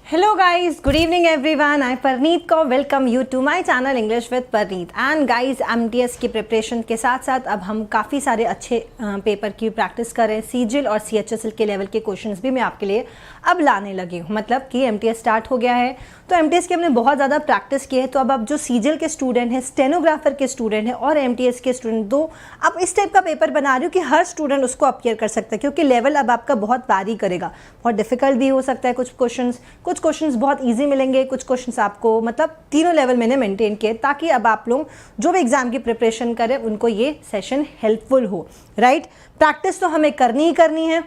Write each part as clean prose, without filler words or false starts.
Hello guys, good evening everyone. I'm Parneet को welcome you to my channel English with Parneet. And guys, MTS की preparation के साथ साथ अब हम काफ़ी सारे अच्छे पेपर की प्रैक्टिस कर रहे हैं. सीजिल और CHSL के लेवल के क्वेश्चंस भी मैं आपके लिए अब लाने लगी हूँ. मतलब कि MTS स्टार्ट हो गया है तो MTS की हमने बहुत ज़्यादा प्रैक्टिस की है. तो अब जो सीजिल के स्टूडेंट हैं, स्टेनोग्राफर के स्टूडेंट हैं और MTS के स्टूडेंट दो, अब इस टाइप का पेपर बना रही हूँ कि हर स्टूडेंट उसको अपीयर कर सकता है, क्योंकि लेवल अब आपका बहुत वारी करेगा. बहुत डिफिकल्ट भी हो सकता है कुछ क्वेश्चंस बहुत इजी मिलेंगे, कुछ क्वेश्चंस आपको मतलब तीनों लेवल मैंने मेंटेन किए ताकि अब आप लोग जो भी एग्जाम की प्रिपरेशन करें उनको ये सेशन हेल्पफुल हो. राइट, प्रैक्टिस तो हमें करनी ही करनी है,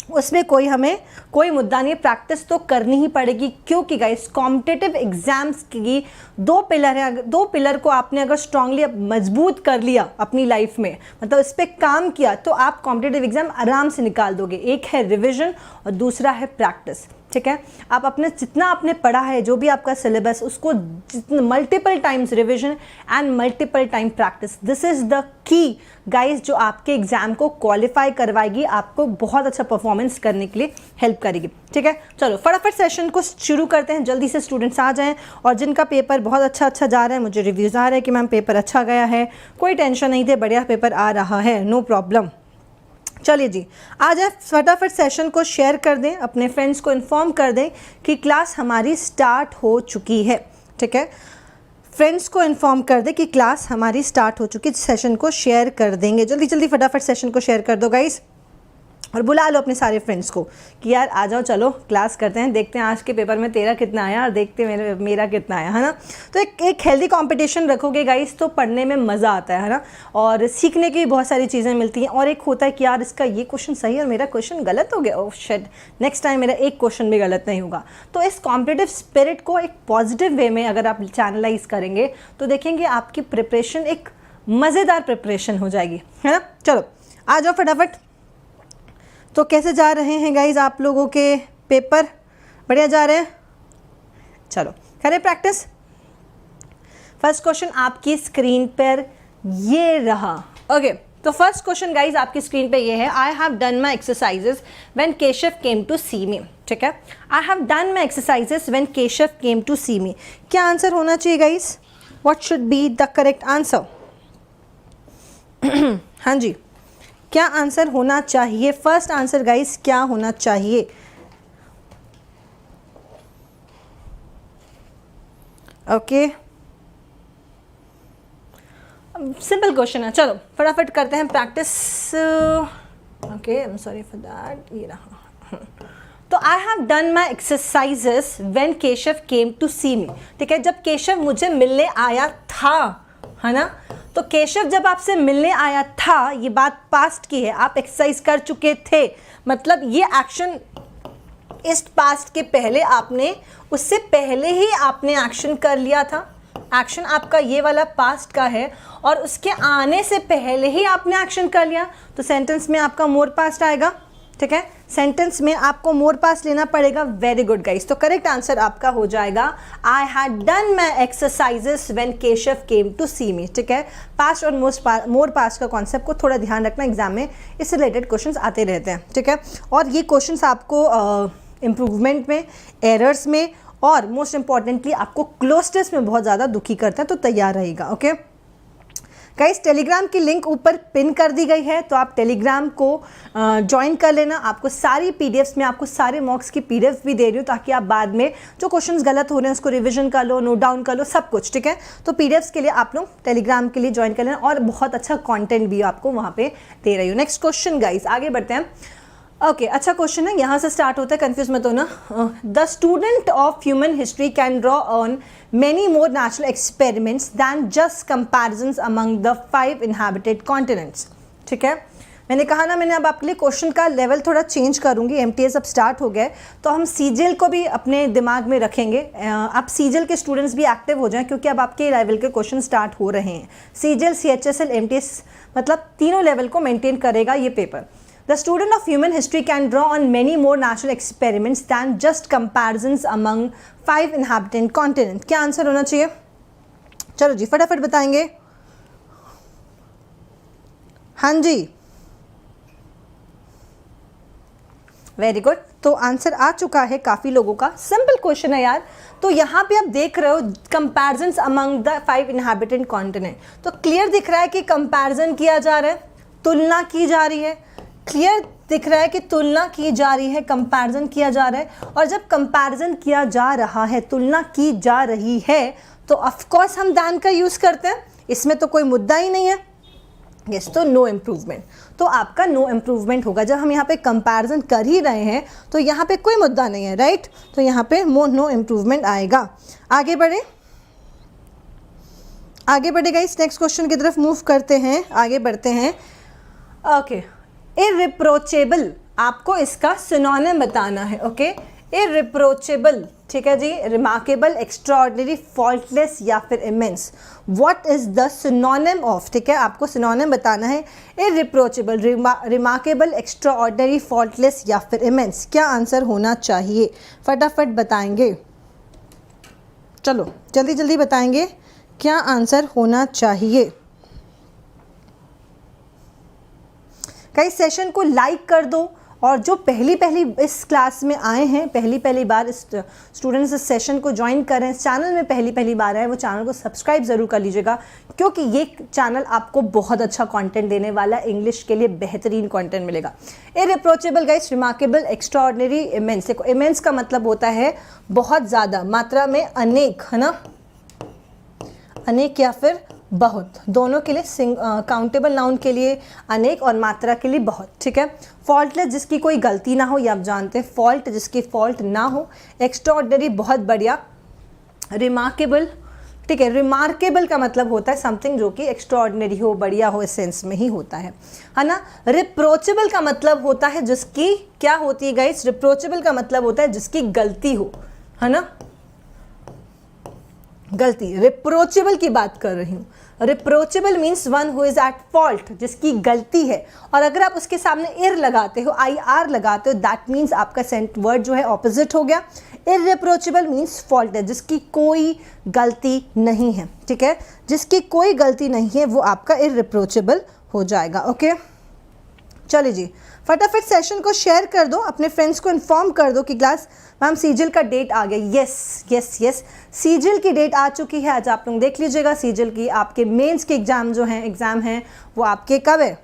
उसमें कोई मुद्दा नहीं है. प्रैक्टिस तो करनी ही पड़ेगी, क्योंकि गाइस कॉम्पिटिटिव एग्जाम्स की दो पिलर है. दो पिलर को आपने अगर स्ट्रांगली मजबूत कर लिया अपनी लाइफ में, मतलब इस पर काम किया, तो आप कॉम्पिटिटिव एग्जाम आराम से निकाल दोगे. एक है रिविजन और दूसरा है प्रैक्टिस. ठीक है, आप अपने जितना आपने पढ़ा है, जो भी आपका सिलेबस, उसको multiple times revision and multiple time practice, this is the key guys जो आपके एग्जाम को क्वालिफाई करवाएगी, आपको बहुत अच्छा परफॉर्मेंस करने के लिए हेल्प करेगी. ठीक है, चलो फटाफट सेशन को शुरू करते हैं. जल्दी से स्टूडेंट्स आ जाएं, और जिनका पेपर बहुत अच्छा जा रहा है, मुझे रिव्यूज़ आ रहे हैं कि मैम पेपर अच्छा गया है, कोई टेंशन नहीं थे, बढ़िया पेपर आ रहा है, नो प्रॉब्लम. चलिए जी, आ जाए फटाफट सेशन को शेयर कर दें, अपने फ्रेंड्स को इन्फॉर्म कर दें कि क्लास हमारी स्टार्ट हो चुकी है. ठीक है, फ्रेंड्स को इन्फॉर्म कर दें कि क्लास हमारी स्टार्ट हो चुकी है. सेशन को शेयर कर देंगे, जल्दी जल्दी फटाफट सेशन को शेयर कर दो गाइस, और बुला लो अपने सारे फ्रेंड्स को कि यार आ जाओ, चलो क्लास करते हैं, देखते हैं आज के पेपर में तेरा कितना आया और देखते हैं मेरा कितना आया, है ना. तो एक हेल्दी कंपटीशन रखोगे गाइस तो पढ़ने में मज़ा आता है ना, और सीखने की बहुत सारी चीज़ें मिलती हैं. और एक होता है कि यार इसका ये क्वेश्चन सही है और मेरा क्वेश्चन गलत हो गया, ओह शिट, नेक्स्ट टाइम मेरा एक क्वेश्चन भी गलत नहीं होगा. तो इस कॉम्पिटिटिव स्पिरिट को एक पॉजिटिव वे में अगर आप चैनलाइज करेंगे तो देखेंगे आपकी प्रिपरेशन एक मज़ेदार प्रिपरेशन हो जाएगी, है ना. चलो आ जाओ फटाफट. तो कैसे जा रहे हैं गाइज आप लोगों के पेपर? बढ़िया जा रहे हैं, चलो करें प्रैक्टिस. फर्स्ट क्वेश्चन आपकी स्क्रीन पर ये रहा. ओके, तो फर्स्ट क्वेश्चन गाइज आपकी स्क्रीन पे ये है, I have done my exercises when Keshav came to see me. ठीक है, I have done my exercises when Keshav came to see me. क्या आंसर होना चाहिए guys? What should be the correct answer? हाँ जी, क्या आंसर होना चाहिए? फर्स्ट आंसर गाइस क्या होना चाहिए? ओके, सिंपल क्वेश्चन है, चलो फटाफट करते हैं practice. Okay, I am sorry for that. ये रहा. तो I have done my exercises when Keshav came to see me. ठीक है, जब केशव मुझे मिलने आया था, है ना, तो केशव जब आपसे मिलने आया था, ये बात पास्ट की है, आप एक्सरसाइज कर चुके थे, मतलब ये एक्शन इस पास्ट के पहले आपने, उससे पहले ही आपने एक्शन कर लिया था. एक्शन आपका ये वाला पास्ट का है और उसके आने से पहले ही आपने एक्शन कर लिया, तो सेंटेंस में आपका मोर पास्ट आएगा. ठीक है, सेंटेंस में आपको मोर पास्ट लेना पड़ेगा. वेरी गुड गाइस, तो करेक्ट आंसर आपका हो जाएगा I had done my exercises when Keshav came to see me. ठीक है, पास्ट और मोर पास्ट का कॉन्सेप्ट को थोड़ा ध्यान रखना, एग्जाम में इससे रिलेटेड क्वेश्चंस आते रहते हैं. ठीक है, और ये क्वेश्चंस आपको इम्प्रूवमेंट में, एरर्स में, और मोस्ट इंपॉर्टेंटली आपको क्लोज टेस्ट में बहुत ज़्यादा दुखी करता है, तो तैयार रहेगा. ओके गाइस, टेलीग्राम की लिंक ऊपर पिन कर दी गई है, तो आप टेलीग्राम को ज्वाइन कर लेना. आपको सारी पीडीएफ्स में आपको सारे मॉक्स की पीडीएफ भी दे रही हूँ, ताकि आप बाद में जो क्वेश्चंस गलत हो रहे हैं उसको रिवीजन कर लो, नोट डाउन कर लो, सब कुछ. ठीक है, तो पीडीएफ्स के लिए आप लोग टेलीग्राम के लिए ज्वाइन कर लेना, और बहुत अच्छा कंटेंट भी आपको वहाँ पे दे रही हूँ. नेक्स्ट क्वेश्चन गाइस, आगे बढ़ते हैं. ओके, अच्छा क्वेश्चन है, यहाँ से स्टार्ट होता है, कंफ्यूज मत होना. The student of human history can draw on many more natural experiments than just comparisons among the 5 inhabited continents. ठीक है, मैंने कहा ना, मैंने अब आपके लिए क्वेश्चन का लेवल थोड़ा चेंज करूंगी. एमटीएस अब स्टार्ट हो गए तो हम सीजिल को भी अपने दिमाग में रखेंगे. अब सीजिल के स्टूडेंट्स भी एक्टिव हो जाएं, क्योंकि अब आपके लेवल के क्वेश्चन स्टार्ट हो रहे हैं. सीजिल, CHSL, एमटीएस, मतलब तीनों लेवल को मेंटेन करेगा ये paper. The student of human history can draw on many more natural experiments than just comparisons among 5 inhabited continents. क्या आंसर होना चाहिए? चलो जी फटाफट बताएंगे. हाँ जी, वेरी गुड, तो आंसर आ चुका है काफ़ी लोगों का। सिंपल क्वेश्चन है यार। तो यहाँ पे आप देख रहे हो comparison among the 5 inhabitant continent, तो क्लियर दिख रहा है कि कंपैरिजन किया जा रहा है, तुलना की जा रही है। क्लियर दिख रहा है कि तुलना की जा रही है, कंपैरिजन किया जा रहा है। और जब कंपैरिजन किया जा रहा है, तुलना की जा रही है, तो ऑफ कोर्स हम दैन का यूज़ करते हैं, इसमें तो कोई मुद्दा ही नहीं है। यस, तो नो इम्प्रूवमेंट, तो आपका नो इम्प्रूवमेंट होगा। जब हम यहाँ पे कंपैरिजन कर ही रहे हैं तो यहाँ पे कोई मुद्दा नहीं है, राइट। तो यहाँ पे नो इम्प्रूवमेंट आएगा। आगे बढ़े, आगे बढ़ेगा, इस नेक्स्ट क्वेश्चन की तरफ मूव करते हैं, आगे बढ़ते हैं। ओके, इररिप्रोचेबल, आपको इसका सिनोनिम बताना है। ओके, इररिप्रोचेबल, ठीक है जी, रिमार्केबल, एक्स्ट्राऑर्डिनरी, फॉल्टलेस या फिर immense. What is the synonym of, ठीक है, आपको सिनोनिम बताना है। इररिप्रोचेबल, रिमार्केबल, एक्स्ट्राऑर्डिनरी, फॉल्टलेस या फिर इमेंस, क्या आंसर होना चाहिए? फटाफट बताएंगे, चलो जल्दी जल्दी बताएंगे क्या आंसर होना चाहिए। कई सेशन को लाइक कर दो, और जो पहली इस क्लास में आए हैं, पहली बार इस स्टूडेंट्स इस सेशन को ज्वाइन कर रहे हैं, चैनल में पहली बार आए, वो चैनल को सब्सक्राइब ज़रूर कर लीजिएगा, क्योंकि ये चैनल आपको बहुत अच्छा कंटेंट देने वाला है। इंग्लिश के लिए बेहतरीन कंटेंट मिलेगा। इररिप्रोचेबल गाइस, रिमार्केबल, एक्स्ट्राऑर्डिनरी, इमेंस। देखो इमेंस का मतलब होता है बहुत ज़्यादा मात्रा में, अनेक, है ना, अनेक या फिर बहुत, दोनों के लिए काउंटेबल नाउन के लिए अनेक और मात्रा के लिए बहुत, ठीक है। फॉल्टलेस, जिसकी कोई गलती ना हो, ये आप जानते हैं, फॉल्ट जिसकी फॉल्ट ना हो। एक्स्ट्राऑर्डिनरी, बहुत बढ़िया। रिमार्केबल, ठीक है, रिमार्केबल का मतलब होता है समथिंग जो कि एक्स्ट्राऑर्डिनरी हो, बढ़िया हो, इस सेंस में ही होता है ना। रिप्रोचेबल का मतलब होता है जिसकी क्या होती है गाइस, रिप्रोचेबल का मतलब होता है जिसकी गलती हो, है ना, गलती। रिप्रोचेबल की बात कर रही हूँ। Reproachable means one who is at fault, जिसकी गलती है। और अगर आप उसके सामने इर लगाते हो, IR लगाते हो, दैट मीन्स आपका वर्ड जो है ऑपोजिट हो गया। इररिप्रोचेबल मीन्स फॉल्ट है, जिसकी कोई गलती नहीं है, ठीक है, जिसकी कोई गलती नहीं है वो आपका इररिप्रोचेबल हो जाएगा। ओके, चलिए जी, फटाफट सेशन को शेयर कर दो, अपने फ्रेंड्स को इन्फॉर्म कर दो कि क्लास मैम सीजिल का डेट आ गया। यस, सीजिल की डेट आ चुकी है। आज आप लोग देख लीजिएगा सीजिल की, आपके मेंस के एग्ज़ाम हैं वो आपके कब है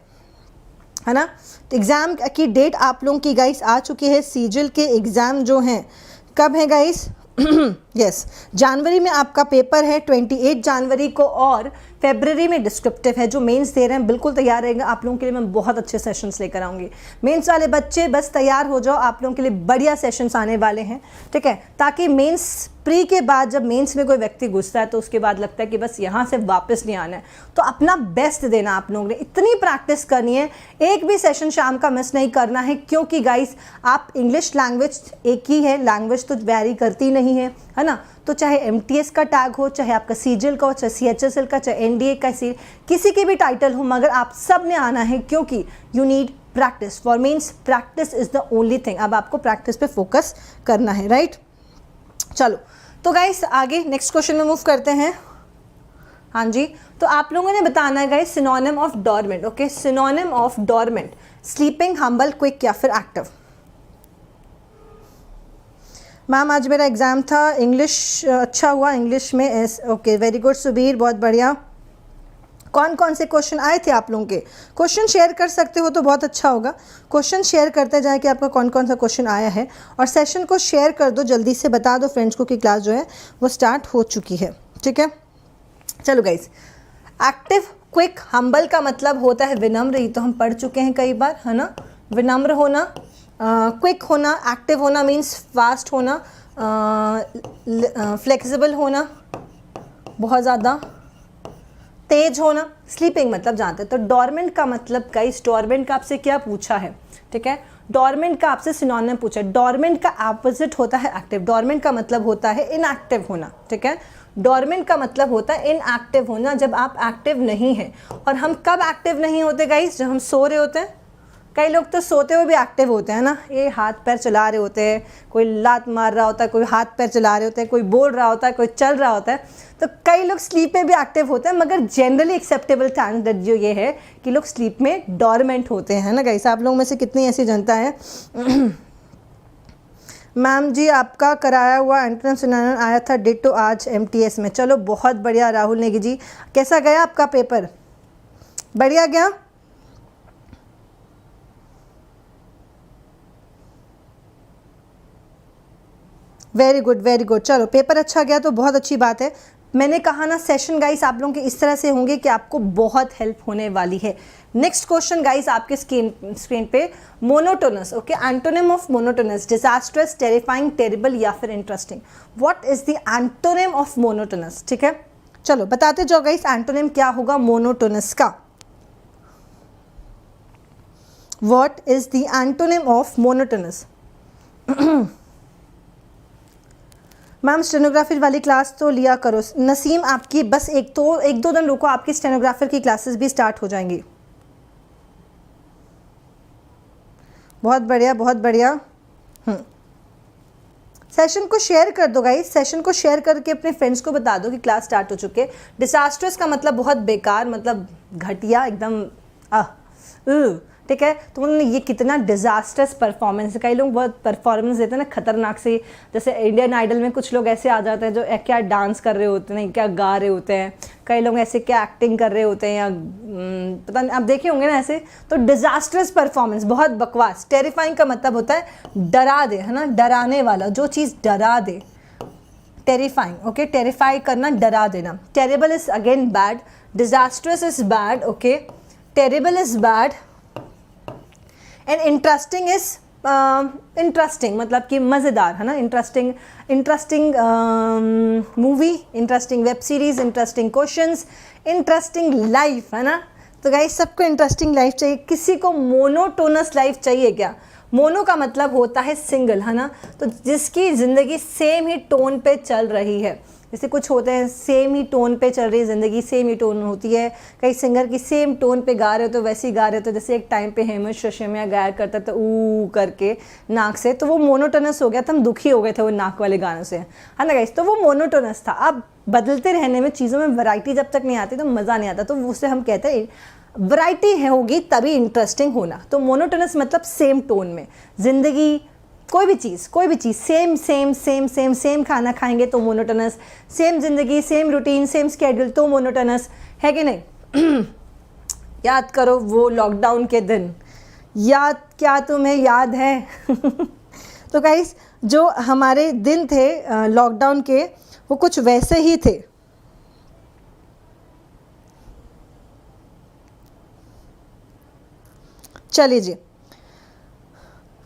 ना। तो एग्ज़ाम की डेट आप लोगों की गाइस आ चुकी है। सीजिल के एग्ज़ाम जो हैं कब है गाइस? यस, जनवरी में आपका पेपर है 28 जनवरी को, और फरवरी में डिस्क्रिप्टिव है। जो मेंस दे रहे हैं बिल्कुल तैयार रहेगा, आप लोगों के लिए मैं बहुत अच्छे सेशंस लेकर आऊँगी। मेंस वाले बच्चे बस तैयार हो जाओ, आप लोगों के लिए बढ़िया सेशंस आने वाले हैं, ठीक है, ताकि मेंस प्री के बाद जब मेंस में कोई व्यक्ति घुसता है तो उसके बाद लगता है कि बस यहाँ से वापस नहीं आना है। तो अपना बेस्ट देना आप लोगों ने, इतनी प्रैक्टिस करनी है, एक भी सेशन शाम का मिस नहीं करना है, क्योंकि गाइस आप इंग्लिश लैंग्वेज एक ही है, लैंग्वेज तो वेरी करती नहीं है ना। तो चाहे MTS का टैग हो, चाहे आपका सीजिल का हो, चाहे CHSL का, चाहे NDA का, किसी की भी टाइटल हो, मगर आप सब ने आना है, क्योंकि you need practice. For means practice is the only thing. अब आपको प्रैक्टिस पे फोकस करना है, राइट। चलो तो गाइस आगे नेक्स्ट क्वेश्चन में मूव करते हैं। हाँ जी, तो आप लोगों ने बताना है guys synonym of dormant. Okay, synonym of dormant, sleeping, humble, quick या फिर एक्टिव। मैम आज मेरा एग्ज़ाम था, इंग्लिश अच्छा हुआ, इंग्लिश में ओके, वेरी गुड सुबीर, बहुत बढ़िया। कौन कौन से क्वेश्चन आए थे आप लोगों के? क्वेश्चन शेयर कर सकते हो तो बहुत अच्छा होगा। क्वेश्चन शेयर करते जाए कि आपका कौन कौन सा क्वेश्चन आया है, और सेशन को शेयर कर दो, जल्दी से बता दो फ्रेंड्स को कि क्लास जो है वो स्टार्ट हो चुकी है, ठीक है। चलो गाइस, एक्टिव, क्विक, हम्बल का मतलब होता है विनम्र, ये तो हम पढ़ चुके हैं कई बार, है ना। विनम्र होना, क्विक होना, एक्टिव होना मीन्स फास्ट होना, फ्लेक्सिबल होना, बहुत ज़्यादा तेज होना, स्लीपिंग मतलब जानते हैं। तो डोरमेंट का मतलब गाइस, डोरमेंट का आपसे क्या पूछा है, ठीक है, डोरमेंट का आपसे सिनोनिम पूछा है। डोरमेंट का अपोजिट होता है एक्टिव। डोरमेंट का मतलब होता है इनएक्टिव होना, ठीक है। डोरमेंट का मतलब होता है इनएक्टिव होना, जब आप एक्टिव नहीं हैं। और हम कब एक्टिव नहीं होते गाइस? जब हम सो रहे होते हैं। कई लोग तो सोते हुए भी एक्टिव होते हैं ना, ये हाथ पैर चला रहे होते हैं, कोई लात मार रहा होता है, कोई हाथ पैर चला रहे होते हैं, कोई बोल रहा होता है, कोई चल रहा होता है। तो कई लोग स्लीप में भी एक्टिव होते हैं, मगर जनरली एक्सेप्टेबल स्टैंडर्ड जो ये है कि लोग स्लीप में डोरमेंट होते हैं ना गाइस। आप लोगों में से कितनी ऐसी जनता है मैम जी आपका कराया हुआ एंटोनिम सिनोनिम आया था डिटो आज एमटीएस में। चलो बहुत बढ़िया राहुल नेगी जी, कैसा गया आपका पेपर? बढ़िया गया? Very good very good. चलो पेपर अच्छा गया तो बहुत अच्छी बात है। मैंने कहा ना सेशन गाइस आप लोगों के इस तरह से होंगे कि आपको बहुत हेल्प होने वाली है। नेक्स्ट क्वेश्चन गाइस आपके स्क्रीन पे monotonous. Okay, antonym of monotonous, disastrous, terrifying, terrible या फिर interesting. What is the antonym of monotonous? ठीक है, चलो बताते जाओ गाइस एंटोनिम क्या होगा मोनोटोनस का। What is the antonym of monotonous? Ma'am stenography वाली क्लास तो लिया करो। नसीम आपकी बस एक दो दिन रुको, आपकी स्टेनोग्राफर की क्लासेस भी स्टार्ट हो जाएंगी। बहुत बढ़िया बहुत बढ़िया। सेशन को शेयर कर दो गाइस, सेशन को शेयर करके अपने फ्रेंड्स को बता दो कि क्लास स्टार्ट हो चुके। डिजास्टर्स का मतलब बहुत बेकार, मतलब घटिया एकदम ठीक है। तो उन्होंने ये कितना डिजास्टर्स परफॉर्मेंस है। कई लोग बहुत परफॉर्मेंस देते हैं ना खतरनाक से, जैसे इंडियन आइडल में कुछ लोग ऐसे आ जाते हैं जो क्या डांस कर रहे होते हैं, क्या गा रहे होते हैं, कई लोग ऐसे क्या एक्टिंग कर रहे होते हैं या पता नहीं, आप देखे होंगे ना ऐसे। तो डिजास्टर्स परफॉर्मेंस बहुत बकवास। टेरिफाइंग का मतलब होता है डरा दे, है ना, डराने वाला, जो चीज़ डरा दे। टेरिफाइंग, ओके, टेरिफाई करना, डरा देना। Terrible is again bad, disasters is bad, okay, terrible is bad and interesting is interesting मतलब कि मज़ेदार, है ना। Interesting movie, interesting web series, interesting questions, interesting life, है ना। तो गाइस सबको इंटरेस्टिंग लाइफ चाहिए। किसी को मोनोटोनस लाइफ चाहिए क्या? मोनो का मतलब होता है सिंगल, है ना। तो जिसकी ज़िंदगी सेम ही टोन पे चल रही है, जैसे कुछ होते हैं सेम ही टोन पे चल रही है ज़िंदगी, सेम ही टोन होती है। कई सिंगर की सेम टोन पे गा रहे हो तो वैसे ही गा रहे हो। तो जैसे एक टाइम पे हेमंत रेशमिया गाया करता था ऊ करके नाक से, तो वो मोनोटोनस हो गया था, हम दुखी हो गए थे वो नाक वाले गानों से, है ना गाइस। तो वो मोनोटोनस था। अब बदलते रहने में, चीज़ों में वैरायटी जब तक नहीं आती तो मज़ा नहीं आता। तो उससे हम कहते हैं वैरायटी है होगी तभी इंटरेस्टिंग होना। तो मोनोटोनस मतलब सेम टोन में ज़िंदगी, कोई भी चीज़ same same same same same खाना खाएंगे तो मोनोटोनस, सेम ज़िंदगी, सेम रूटीन, सेम स्केड्यूल तो मोनोटोनस है कि नहीं। याद करो वो लॉकडाउन के दिन, क्या तुम्हें याद है? तो गाइस जो हमारे दिन थे लॉकडाउन के वो कुछ वैसे ही थे। चलिए जी,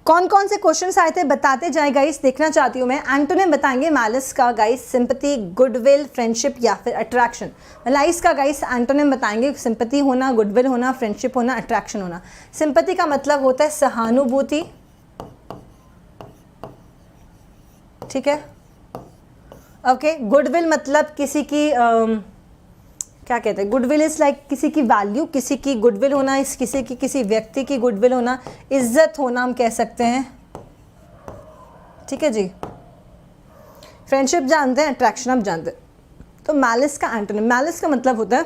कौन कौन से क्वेश्चंस आए थे बताते जाए गाइस, देखना चाहती हूँ मैं। एंटोनिम बताएंगे मैलिस का गाइस, सिंपैथी, गुडविल, फ्रेंडशिप या फिर अट्रैक्शन। मैलिस का गाइस एंटोनिम बताएंगे, सिंपैथी होना, गुडविल होना, फ्रेंडशिप होना, अट्रैक्शन होना। सिंपैथी का मतलब होता है सहानुभूति, ठीक है, ओके। गुडविल मतलब किसी की क्या कहते हैं, गुडविल इज लाइक किसी की वैल्यू, किसी की गुडविल होना, इस किसी की, किसी व्यक्ति की गुडविल होना, इज्जत होना हम कह सकते हैं, ठीक है जी। फ्रेंडशिप जानते हैं, अट्रैक्शन आप जानते हैं। तो मैलिस का एंटोनिम, मैलिस का मतलब होता है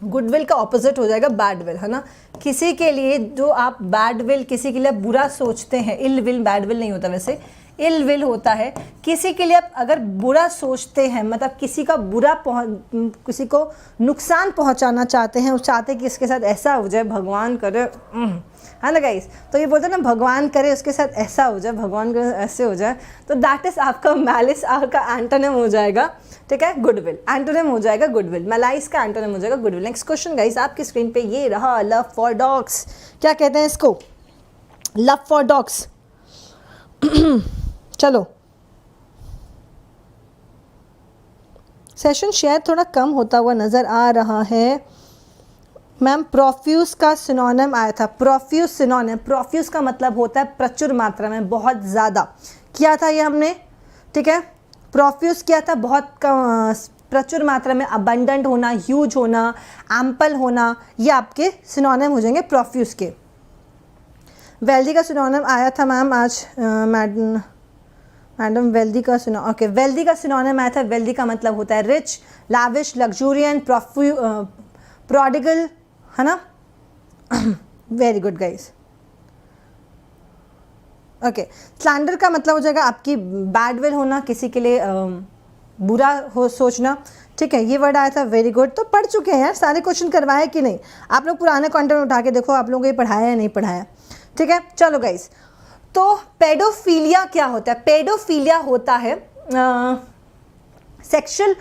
गुडविल का ऑपोजिट हो जाएगा बैड विल, है ना। किसी के लिए जो आप बैड विल, किसी के लिए बुरा सोचते हैं, इल विल, बैड विल नहीं होता वैसे, इल विल होता है। किसी के लिए आप अगर बुरा सोचते हैं, मतलब किसी का किसी को नुकसान पहुंचाना चाहते हैं, वो चाहते हैं कि इसके साथ ऐसा हो जाए, भगवान करे, है ना गाइस। तो ये बोलते हैं ना भगवान करे उसके साथ ऐसा हो जाए, भगवान करे ऐसे हो जाए, तो दैट इज आपका मैलिस का एंटोनिम हो जाएगा, ठीक है, गुडविल। एंटोनिम हो जाएगा गुडविल, मैलाइस का एंटोनिम हो जाएगा गुडविल। नेक्स्ट क्वेश्चन गाइस आपकी स्क्रीन पे ये रहा, लव फॉर डॉग्स। क्या कहते हैं इसको? Love for dogs. चलो सेशन शेयर थोड़ा कम होता हुआ नज़र आ रहा है। मैम प्रोफ्यूज का सिनोनिम आया था। प्रोफ्यूज सिनोनिम, प्रोफ्यूज का मतलब होता है प्रचुर मात्रा में, बहुत ज़्यादा किया था ये हमने, ठीक है। प्रोफ्यूज किया था बहुत प्रचुर मात्रा में, अबंडेंट होना, ह्यूज होना, एम्पल होना, ये आपके सिनोनिम हो जाएंगे प्रोफ्यूज के। वेल्दी का सिनोनिम आया था मैम आज, मैडम वेल्दी का ओके, वेल्दी का सिनोनिम आया था। वेल्दी का मतलब होता है रिच, लाविश, लग्जूरियन, प्रोडिगल, है ना। Very good guys. Okay, slander का मतलब हो जाएगा आपकी बैड विल होना, किसी के लिए बुरा हो सोचना, ठीक है, ये वर्ड आया था। वेरी गुड, तो पढ़ चुके हैं यार, सारे क्वेश्चन करवाए कि नहीं? आप लोग पुराने कंटेंट उठा के देखो, आप लोगों को ये पढ़ाया या नहीं पढ़ाया, ठीक है। चलो गाइस, तो पेडोफीलिया क्या होता है? पेडोफीलिया होता है सेक्शुअल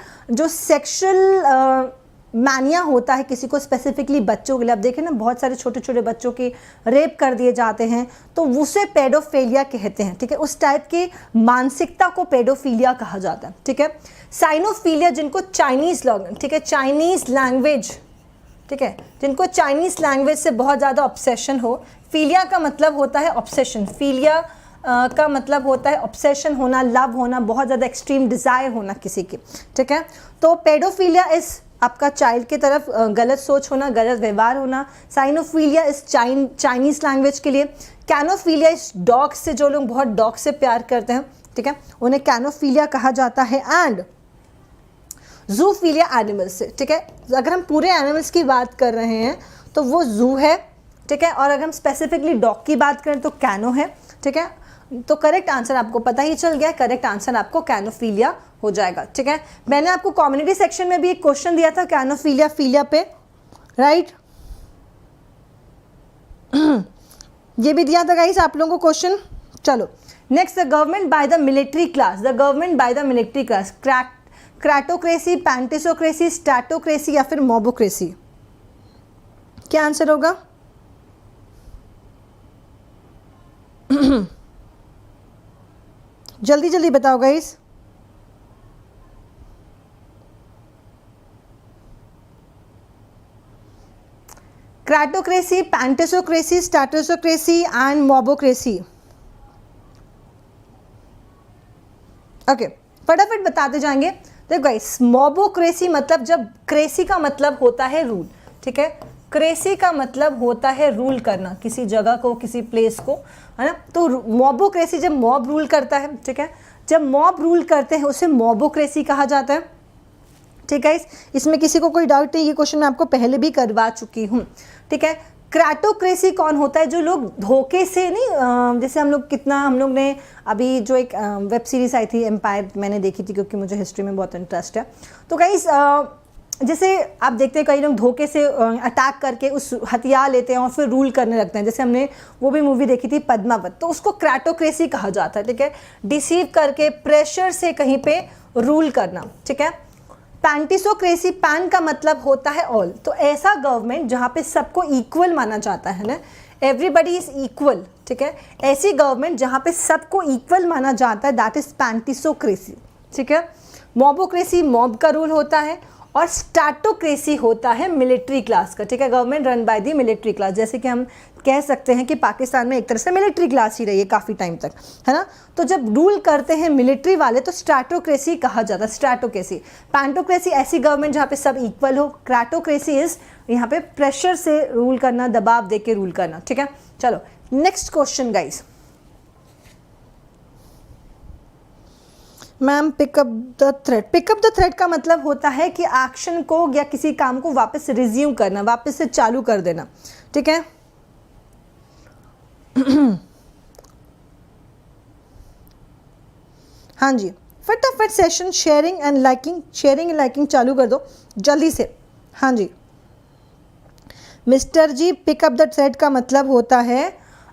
मैनिया होता है किसी को, स्पेसिफिकली बच्चों के लिए। आप देखें ना, बहुत सारे छोटे छोटे बच्चों की रेप कर दिए जाते हैं, तो उसे पेडोफीलिया कहते हैं, ठीक है। उस टाइप की मानसिकता को पेडोफीलिया कहा जाता है, ठीक है। साइनोफीलिया, जिनको चाइनीज लोग, ठीक है, चाइनीज लैंग्वेज, ठीक है, जिनको चाइनीज लैंग्वेज से बहुत ज़्यादा ऑब्सेशन हो। फीलिया का मतलब होता है ऑब्सेशन, फीलिया का मतलब होता है ऑब्सेशन होना, लव होना, बहुत ज़्यादा एक्सट्रीम डिज़ायर होना किसी की, ठीक है। तो पेडोफीलिया इस आपका चाइल्ड की तरफ गलत सोच होना, गलत व्यवहार होना। साइनोफीलिया इस चाइनीज़ लैंग्वेज के लिए। कैनोफीलिया इस डॉग से, जो लोग बहुत डॉग से प्यार करते हैं, ठीक है, उन्हें कैनोफीलिया कहा जाता है। एंड जूफीलिया एनिमल्स से, ठीक है, अगर हम पूरे एनिमल्स की बात कर रहे हैं तो वो जू है, ठीक है, और अगर हम स्पेसिफिकली डॉग की बात करें तो कैनो है, ठीक है। तो करेक्ट आंसर आपको पता ही चल गया, करेक्ट आंसर आपको कैनोफीलिया हो जाएगा, ठीक है। मैंने आपको कम्युनिटी सेक्शन में भी एक क्वेश्चन दिया था कैनोफीलिया फीलिया पे, राइट, ये भी दिया था गाइस आप लोगों को क्वेश्चन। चलो next, the government by the military class, the government by the military class, kratocracy, pantisocracy, stratocracy या फिर मोबोक्रेसी, क्या आंसर होगा? जल्दी जल्दी बताओ guys. Kratocracy, pantisocracy, stratocracy and mobocracy. Okay, फटाफट बताते जाएंगे। देखो गाइस, मोबोक्रेसी मतलब, जब क्रेसी का मतलब होता है रूल, ठीक है, क्रेसी का मतलब होता है रूल करना किसी जगह को, किसी प्लेस को, है ना। तो मोबोक्रेसी जब मॉब रूल करता है, ठीक है, जब मॉब रूल करते हैं उसे मोबोक्रेसी कहा जाता है, ठीक है। इसमें किसी को कोई डाउट नहीं, ये क्वेश्चन मैं आपको पहले भी करवा चुकी हूँ, ठीक है। क्राटोक्रेसी कौन होता है? जो लोग धोखे से नहीं, जैसे हम लोग ने अभी जो एक वेब सीरीज आई थी एम्पायर, मैंने देखी थी क्योंकि मुझे हिस्ट्री में बहुत इंटरेस्ट है। तो गाइस, जैसे आप देखते हैं कई लोग धोखे से अटैक करके उस हथियार लेते हैं और फिर रूल करने लगते हैं, जैसे हमने वो भी मूवी देखी थी पद्मावत, तो उसको क्राटोक्रेसी कहा जाता है, ठीक है। डिसीव करके, प्रेशर से कहीं पे रूल करना, ठीक है। पैंटिसोक्रेसी, पैन का मतलब होता है ऑल, तो ऐसा गवर्नमेंट जहाँ पे सबको इक्वल माना जाता है ना, एवरीबडी इज इक्वल, ठीक है, ऐसी गवर्नमेंट जहाँ पे सबको इक्वल माना जाता है, दैट इज पैंटिसोक्रेसी, ठीक है। मोबोक्रेसी मॉब का रूल होता है, और स्टैटोक्रेसी होता है मिलिट्री क्लास का, ठीक है, government run by the military class. जैसे कि हम कह सकते हैं कि पाकिस्तान में एक तरह से मिलिट्री क्लास ही रही है काफ़ी टाइम तक, है ना। तो जब रूल करते हैं मिलिट्री वाले तो स्टैटोक्रेसी कहा जाता है, स्टैटोक्रेसी। पैंटोक्रेसी ऐसी गवर्नमेंट जहाँ पे सब इक्वल हो। क्राटोक्रेसी इज यहाँ पे प्रेशर से रूल करना, दबाव दे के रूल करना, ठीक है। चलो next question guys. Ma'am, pickup the thread, pickup the thread का मतलब होता है कि एक्शन को या किसी काम को वापस रिज्यूम करना, वापस से चालू कर देना, ठीक है। हाँ जी, फटाफट सेशन शेयरिंग एंड लाइकिंग चालू कर दो जल्दी से। हाँ जी mister ji, pick up the thread का मतलब होता है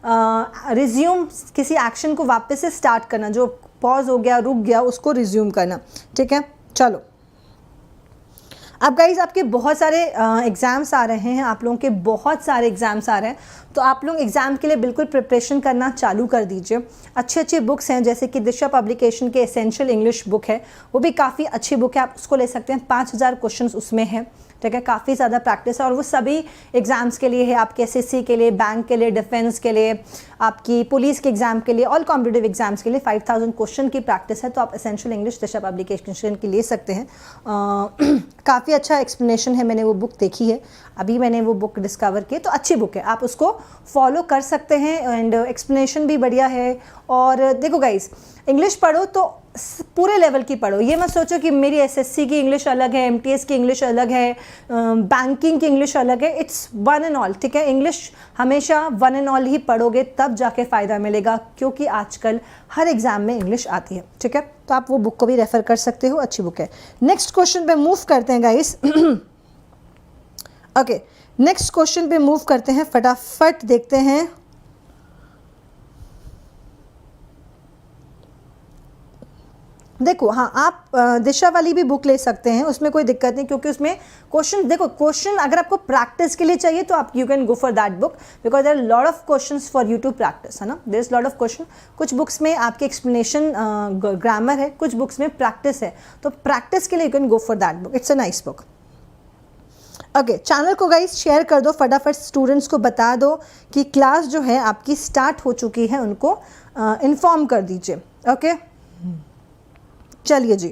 रिज्यूम, किसी एक्शन को वापस से स्टार्ट करना, जो पॉज हो गया, रुक गया, उसको रिज्यूम करना, ठीक है। चलो अब गाइज, आपके बहुत सारे एग्ज़ाम्स आ रहे हैं, आप लोगों के बहुत सारे एग्ज़ाम्स आ रहे हैं, तो आप लोग एग्ज़ाम के लिए बिल्कुल प्रिपरेशन करना चालू कर दीजिए। अच्छी अच्छी बुक्स हैं, जैसे कि दिशा पब्लिकेशन के एसेंशियल इंग्लिश बुक है, वो भी काफ़ी अच्छी बुक है, आप उसको ले सकते हैं। 5000 क्वेश्चन उसमें हैं, ठीक है, काफ़ी ज़्यादा प्रैक्टिस है, और वो सभी एग्ज़ाम्स के लिए है, आपके एसएससी के लिए, बैंक के लिए, डिफेंस के लिए, आपकी पुलिस के एग्ज़ाम के लिए, ऑल कॉम्पिटिटिव एग्ज़ाम्स के लिए 5000 क्वेश्चन की प्रैक्टिस है। तो आप एसेंशियल इंग्लिश दिशा पब्लिकेशन की ले सकते हैं। काफ़ी अच्छा एक्सप्लेनेशन है, मैंने वो बुक देखी है, अभी मैंने वो बुक डिस्कवर की, तो अच्छी बुक है, आप उसको फॉलो कर सकते हैं, एंड एक्सप्लेनेशन भी बढ़िया है। और देखो गाइस, इंग्लिश पढ़ो तो पूरे लेवल की पढ़ो। ये मत सोचो कि मेरी एसएससी की इंग्लिश अलग है, एमटीएस की इंग्लिश अलग है, बैंकिंग की इंग्लिश अलग है। इट्स वन एंड ऑल, ठीक है। इंग्लिश हमेशा वन एंड ऑल ही पढ़ोगे तब जाके फ़ायदा मिलेगा, क्योंकि आजकल हर एग्ज़ाम में इंग्लिश आती है, ठीक है। तो आप वो बुक को भी रेफ़र कर सकते हो, अच्छी बुक है। नेक्स्ट क्वेश्चन पे मूव करते हैं गाइस। ओके, नेक्स्ट क्वेश्चन पे मूव करते हैं, फटाफट देखते हैं। देखो, हाँ, आप दिशा वाली भी बुक ले सकते हैं, उसमें कोई दिक्कत नहीं, क्योंकि उसमें क्वेश्चन, देखो क्वेश्चन अगर आपको प्रैक्टिस के लिए चाहिए तो आप you can go for that book, because there are lot of questions for you to practice, है ना। There is lot of question. कुछ बुक्स में आपके एक्सप्लेनेशन ग्रामर है, कुछ बुक्स में प्रैक्टिस है, तो प्रैक्टिस के लिए you can go for that book, it's a nice book. Okay, channel को गाइस शेयर कर दो, फटाफट स्टूडेंट्स को बता दो कि क्लास जो है आपकी स्टार्ट हो चुकी है, उनको इन्फॉर्म कर दीजिए। ओके, चलिए जी,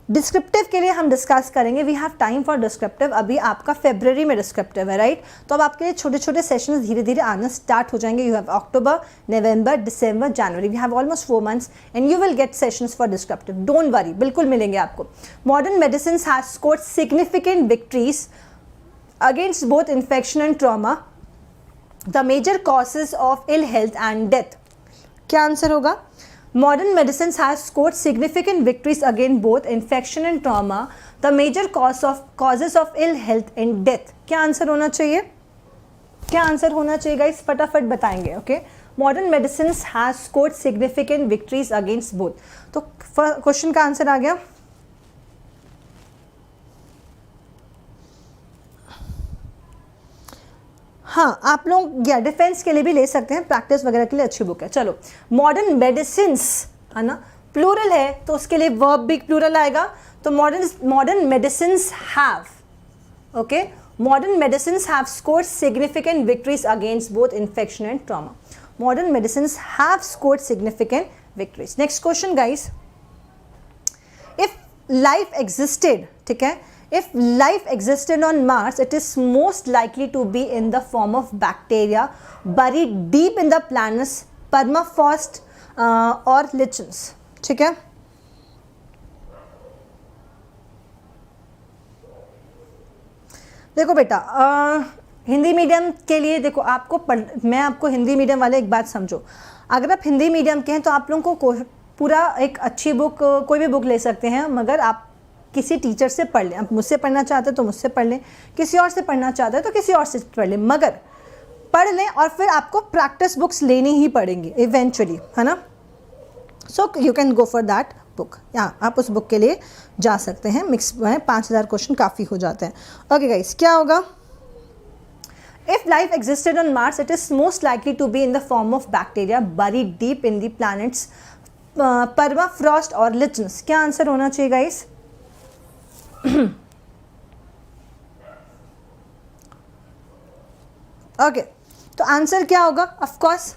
डिस्क्रिप्टिव के लिए हम डिस्कस करेंगे। We have time for descriptive. अभी आपका फरवरी में डिस्क्रिप्टिव है, राइट। तो अब आपके लिए छोटे छोटे सेशंस धीरे धीरे आना स्टार्ट हो जाएंगे। You have October, November, December, January, we have almost 4 months and you will get sessions for descriptive. Don't worry, बिल्कुल मिलेंगे आपको। Modern medicine has scored significant victories against both infection and trauma, the major causes of ill health and death. क्या answer होगा? Modern medicines has scored significant victories against both infection and trauma, the major causes of ill health and death. क्या answer होना चाहिए? क्या answer होना चाहिए guys? फटाफट बताएंगे। Okay, modern medicines has scored significant victories against both. तो question का आंसर आ गया। हाँ, आप लोग या डिफेंस के लिए भी ले सकते हैं, प्रैक्टिस वगैरह के लिए अच्छी बुक है। चलो, मॉडर्न मेडिसिन्स है ना, प्लूरल है तो उसके लिए वर्ब भी प्लूरल आएगा। तो modern medicines have, okay, modern medicines have scored significant victories against both infection and trauma. Modern medicines have scored significant victories. Next question guys, if life existed, ठीक है, if life existed on Mars, it is most likely to be in the form of bacteria buried deep in the planet's permafrost or lichens, ठीक है। देखो बेटा, Hindi medium के लिए देखो, आपको मैं आपको हिंदी मीडियम वाले एक बात समझो, अगर आप हिंदी मीडियम के हैं तो आप लोगों को पूरा एक अच्छी बुक, कोई भी बुक ले सकते हैं, मगर आप किसी टीचर से पढ़ लें। आप मुझसे पढ़ना चाहते हैं तो मुझसे पढ़ लें, किसी और से पढ़ना चाहते हैं तो किसी और से पढ़ लें, मगर पढ़ लें और फिर आपको प्रैक्टिस बुक्स लेनी ही पड़ेंगी इवेंचुअली, है ना। So you can go for that book, या आप उस बुक के लिए जा सकते हैं। मिक्स में 5000 क्वेश्चन काफ़ी हो जाते हैं। ओके गाइस, क्या होगा? If life existed on Mars, it is most likely to be in the form of bacteria buried deep in the planet's permafrost or lichens. क्या आंसर होना चाहिए गाइस? ओके, तो आंसर क्या होगा? Of course,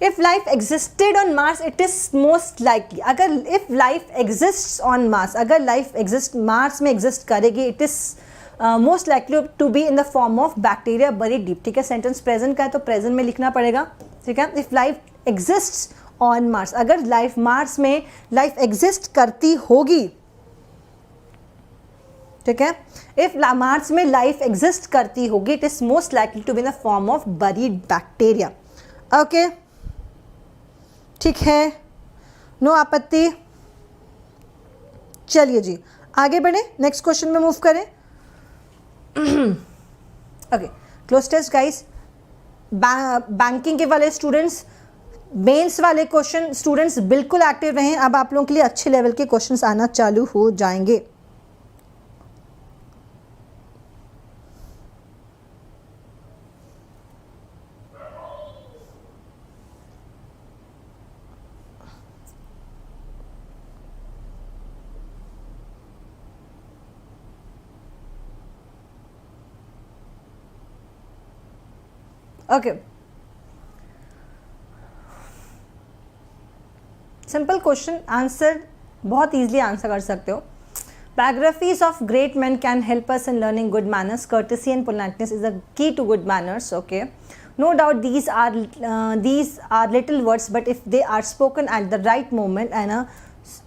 if life existed on Mars it is most likely, अगर if life exist on Mars, अगर life exist Mars में exist करेगी, it is most likely to be in the form of bacteria bury deep, ठीक है। Sentence present का है तो present में लिखना पड़ेगा, ठीक है। If life exist on Mars, अगर लाइफ मार्स में लाइफ एग्जिस्ट करती होगी, ठीक है, इफ मार्स में लाइफ एग्जिस्ट करती होगी, it is most likely to be in the form of buried bacteria. Okay, ठीक है, नो आपत्ति। चलिए जी, आगे बढ़े, नेक्स्ट क्वेश्चन में मूव करें। Okay, cloze test guys, banking के वाले स्टूडेंट्स, मेंस वाले क्वेश्चन स्टूडेंट्स बिल्कुल एक्टिव रहें। अब आप लोगों के लिए अच्छे लेवल के क्वेश्चंस आना चालू हो जाएंगे। ओके, सिंपल क्वेश्चन, आंसर बहुत इजीली आंसर कर सकते हो। Biographies of great men can help us in learning good manners. Courtesy and politeness is the key to good manners. Okay, no doubt these are little words, but if they are spoken at the right moment and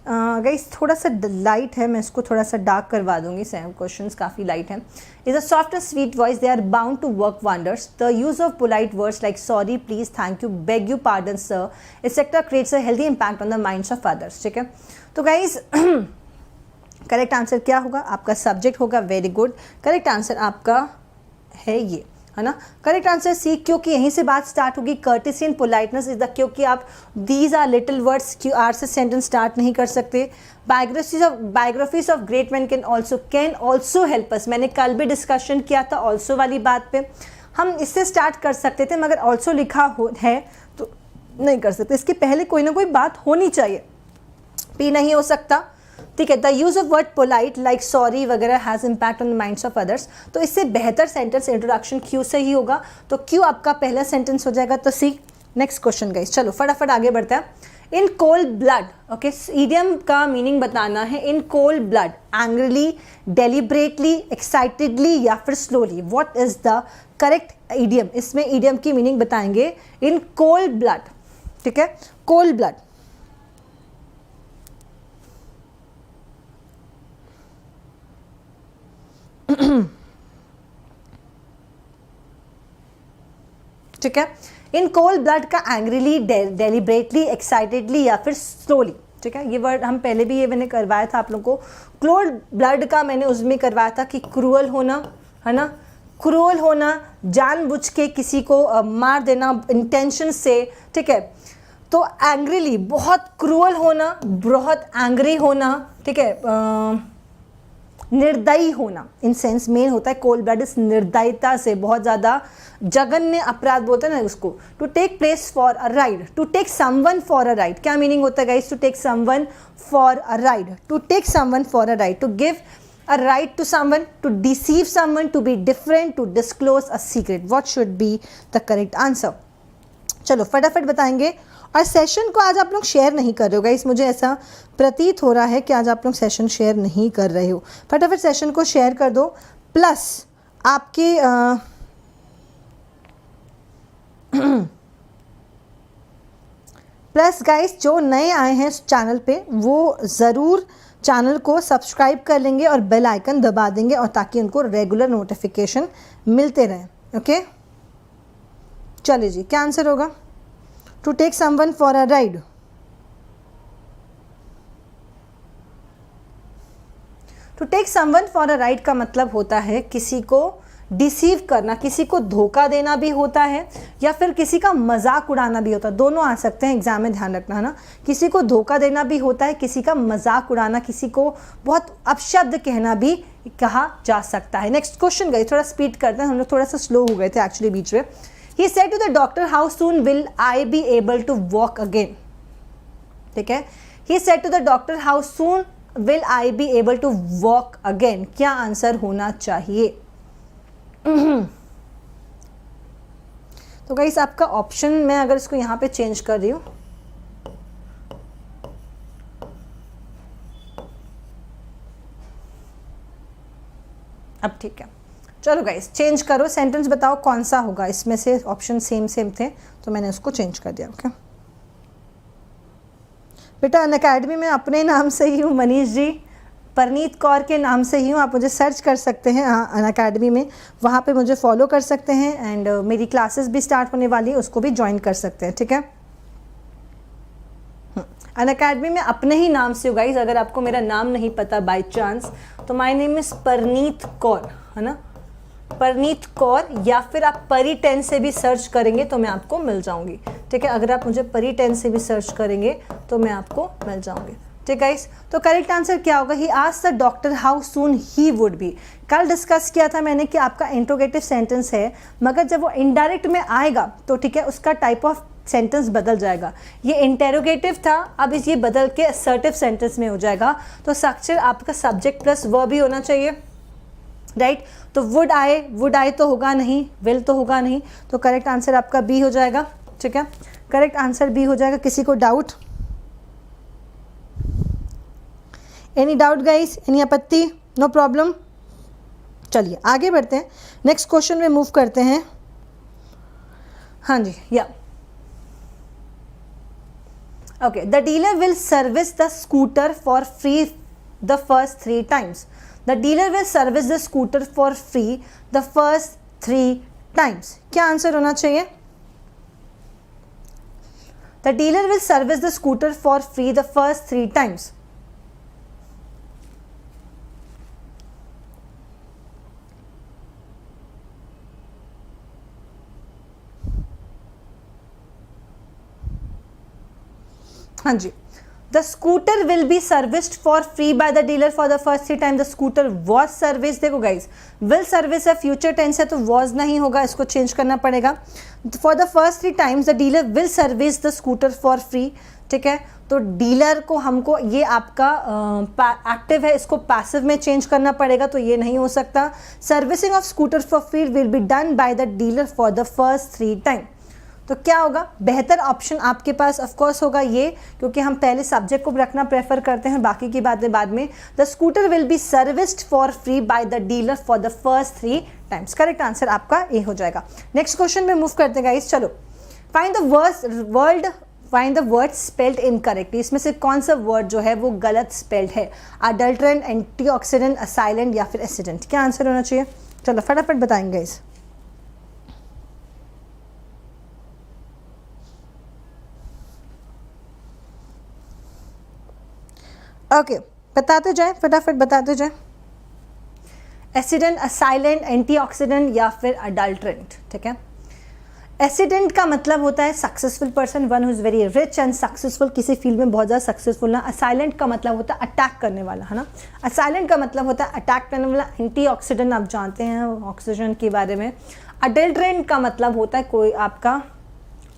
guys थोड़ा सा light है, मैं इसको थोड़ा सा dark करवा दूंगी, questions काफ़ी लाइट हैं. Is a soft and sweet voice, they are bound to work wonders. The use of polite words like sorry, please, thank you, beg you, pardon, sir etcetera creates a healthy impact on the minds of others. ठीक है, तो guys correct answer क्या होगा? आपका subject होगा very good. Correct answer आपका है ये, है ना. करेक्ट आंसर सी, क्योंकि यहीं से बात स्टार्ट होगी. Courtesy and politeness is the, क्योंकि आप दीज आर लिटिल वर्ड्स, क्यू आर से सेंटेंस स्टार्ट नहीं कर सकते. Biographies of great man can also help us. मैंने कल भी डिस्कशन किया था ऑल्सो वाली बात पे. हम इससे स्टार्ट कर सकते थे, मगर ऑल्सो लिखा है तो नहीं कर सकते. इसके पहले कोई ना कोई बात होनी चाहिए. पी नहीं हो सकता. ठीक है, the use of word polite like sorry वगैरह has impact on the minds of others. तो इससे बेहतर सेंटेंस इंट्रोडक्शन क्यू से ही होगा, तो क्यू आपका पहला सेंटेंस हो जाएगा. तो सी. नेक्स्ट क्वेश्चन गाइस, चलो फटाफट आगे बढ़ते हैं. In cold blood, okay, idiom का मीनिंग बताना है. In cold blood, angrily, deliberately, excitedly या फिर slowly. What is the correct idiom? इसमें ईडियम की मीनिंग बताएंगे. इन कोल्ड ब्लड, ठीक है, कोल्ड ब्लड. ठीक है, इन कोल्ड ब्लड का एंग्रीली, डेलिब्रेटली, एक्साइटेडली या फिर स्लोली. ठीक है, ये वर्ड हम पहले भी ये मैंने करवाया था आप लोगों को. कोल्ड ब्लड का मैंने उसमें करवाया था कि क्रूअल होना, है ना, क्रूअल होना, जानबूझ के किसी को मार देना इंटेंशन से. ठीक है, तो एंग्रीली बहुत क्रूअल होना, बहुत एंग्री होना. ठीक है, निर्दयी होना इन सेंस मेन होता है. कोल्ड ब्लड इस निर्दयता से, बहुत ज़्यादा जघन्य अपराध बोलते हैं ना उसको. To take place for a ride, to take someone for a ride. क्या मीनिंग होता है guys? To take someone for a ride, to take someone for a ride, to give a ride to someone, to deceive someone, to be different, to disclose a secret. What should be the correct answer? चलो फटाफट बताएंगे. और session को आज आप लोग share नहीं कर रहे हो गाइस, मुझे ऐसा प्रतीत हो रहा है कि आज आप लोग सेशन शेयर नहीं कर रहे हो. फटाफट सेशन को शेयर कर दो. प्लस आपके प्लस गाइस जो नए आए हैं चैनल पे वो ज़रूर चैनल को सब्सक्राइब कर लेंगे और बेल आइकन दबा देंगे, और ताकि उनको रेगुलर नोटिफिकेशन मिलते रहें. ओके, चलिए जी, क्या आंसर होगा? To take someone for a ride. To take someone for a ride का मतलब होता है किसी को डिसीव करना, किसी को धोखा देना भी होता है, या फिर किसी का मजाक उड़ाना भी होता है. दोनों आ सकते हैं, एग्जाम में ध्यान रखना, है ना. किसी को धोखा देना भी होता है, किसी का मजाक उड़ाना, किसी को बहुत अपशब्द कहना भी कहा जा सकता है. नेक्स्ट क्वेश्चन गई, थोड़ा स्पीड करते हैं, हम लोग थोड़ा सा स्लो हो गए थे एक्चुअली बीच में. He said to the doctor, how soon will I be able to walk again? ठीक है, He said to the doctor, how soon will I be able to walk again? क्या आंसर होना चाहिए? तो गाइस आपका option, मैं अगर इसको यहाँ पे चेंज कर रही हूँ, अब ठीक है. चलो गाइस चेंज करो, सेंटेंस बताओ कौन सा होगा इसमें से. ऑप्शन सेम थे तो मैंने उसको चेंज कर दिया. ओके बेटा, अनअकैडमी में अपने नाम से ही हूँ, मनीष जी, परनीत कौर के नाम से ही हूँ. आप मुझे सर्च कर सकते हैं अनअकैडमी में, वहाँ पे मुझे फॉलो कर सकते हैं. एंड मेरी क्लासेस भी स्टार्ट होने वाली है, उसको भी ज्वाइन कर सकते हैं. ठीक है, अनअकैडमी में अपने ही नाम से हो गाइस. अगर आपको मेरा नाम नहीं पता बाय चांस, तो my name is Parneet Kaur, है ना, परनीत कौर. या फिर आप परी 10 से भी सर्च करेंगे तो मैं आपको मिल जाऊंगी. ठीक है, अगर आप मुझे परी 10 से भी सर्च करेंगे तो मैं आपको मिल जाऊंगी. ठीक है गाइस, तो करेक्ट आंसर क्या होगा? He asked the doctor how soon he would be. कल डिस्कस किया था मैंने कि आपका इंट्रोगेटिव सेंटेंस है, मगर जब वो इनडायरेक्ट में आएगा तो ठीक है उसका टाइप ऑफ सेंटेंस बदल जाएगा. ये इंटेरोगेटिव था, अब ये बदल के असर्टिव सेंटेंस में हो जाएगा. तो स्ट्रक्चर आपका सब्जेक्ट प्लस वर्ब भी होना चाहिए, राइट. तो वुड आए तो होगा नहीं, विल तो होगा नहीं, तो करेक्ट आंसर आपका बी हो जाएगा. ठीक है, करेक्ट आंसर बी हो जाएगा. किसी को doubt? Any doubt guys, any आपत्ति? No problem. चलिए आगे बढ़ते हैं, नेक्स्ट क्वेश्चन में मूव करते हैं। हाँ जी, या okay, the dealer will service the scooter for free the first 3 times. The dealer will service the scooter for free the first 3 times. क्या आंसर होना चाहिए? The dealer will service the scooter for free the first 3 times. हाँ जी, the scooter will be serviced for free by the dealer for the first 3 times. The scooter was service, देखो guys will service है, future tense है तो was नहीं होगा, इसको change करना पड़ेगा। For the first 3 times the dealer will service the scooter for free, ठीक है। तो डीलर को हमको, ये आपका एक्टिव है, इसको पैसिव में चेंज करना पड़ेगा, तो ये नहीं हो सकता। Servicing of scooter for free will be done by the dealer for the first 3 times. तो क्या होगा? बेहतर ऑप्शन आपके पास ऑफ कोर्स होगा ये, क्योंकि हम पहले सब्जेक्ट को रखना प्रेफर करते हैं, बाकी की बातें बाद में। The scooter will be serviced for free by the dealer for the first 3 times. Correct answer आपका ए हो जाएगा। नेक्स्ट क्वेश्चन में मूव करते हैं गाइस। चलो, find the word spelled incorrectly. इसमें से कौन सा वर्ड जो है वो गलत स्पेल्ड है? अडल्ट्रेंट, एंटीऑक्सीडेंट, असाइलेंट या फिर एसिडेंट? क्या आंसर होना चाहिए? चलो फटाफट बताएंगे गाइस। ओके, बताते जाएं, फटाफट बताते जाएं। एसिडेंट, असाइलेंट, एंटीऑक्सीडेंट या फिर अडल्ट्रेंट, ठीक है। एसिडेंट का मतलब होता है successful person, one who is very rich and successful, किसी फील्ड में बहुत ज़्यादा सक्सेसफुल ना। असाइलेंट का मतलब होता है अटैक करने वाला, है ना। असाइलेंट का मतलब होता है अटैक करने वाला। एंटीऑक्सीडेंट आप जानते हैं ऑक्सीजन के बारे में। अडल्ट्रेंट का मतलब होता है कोई आपका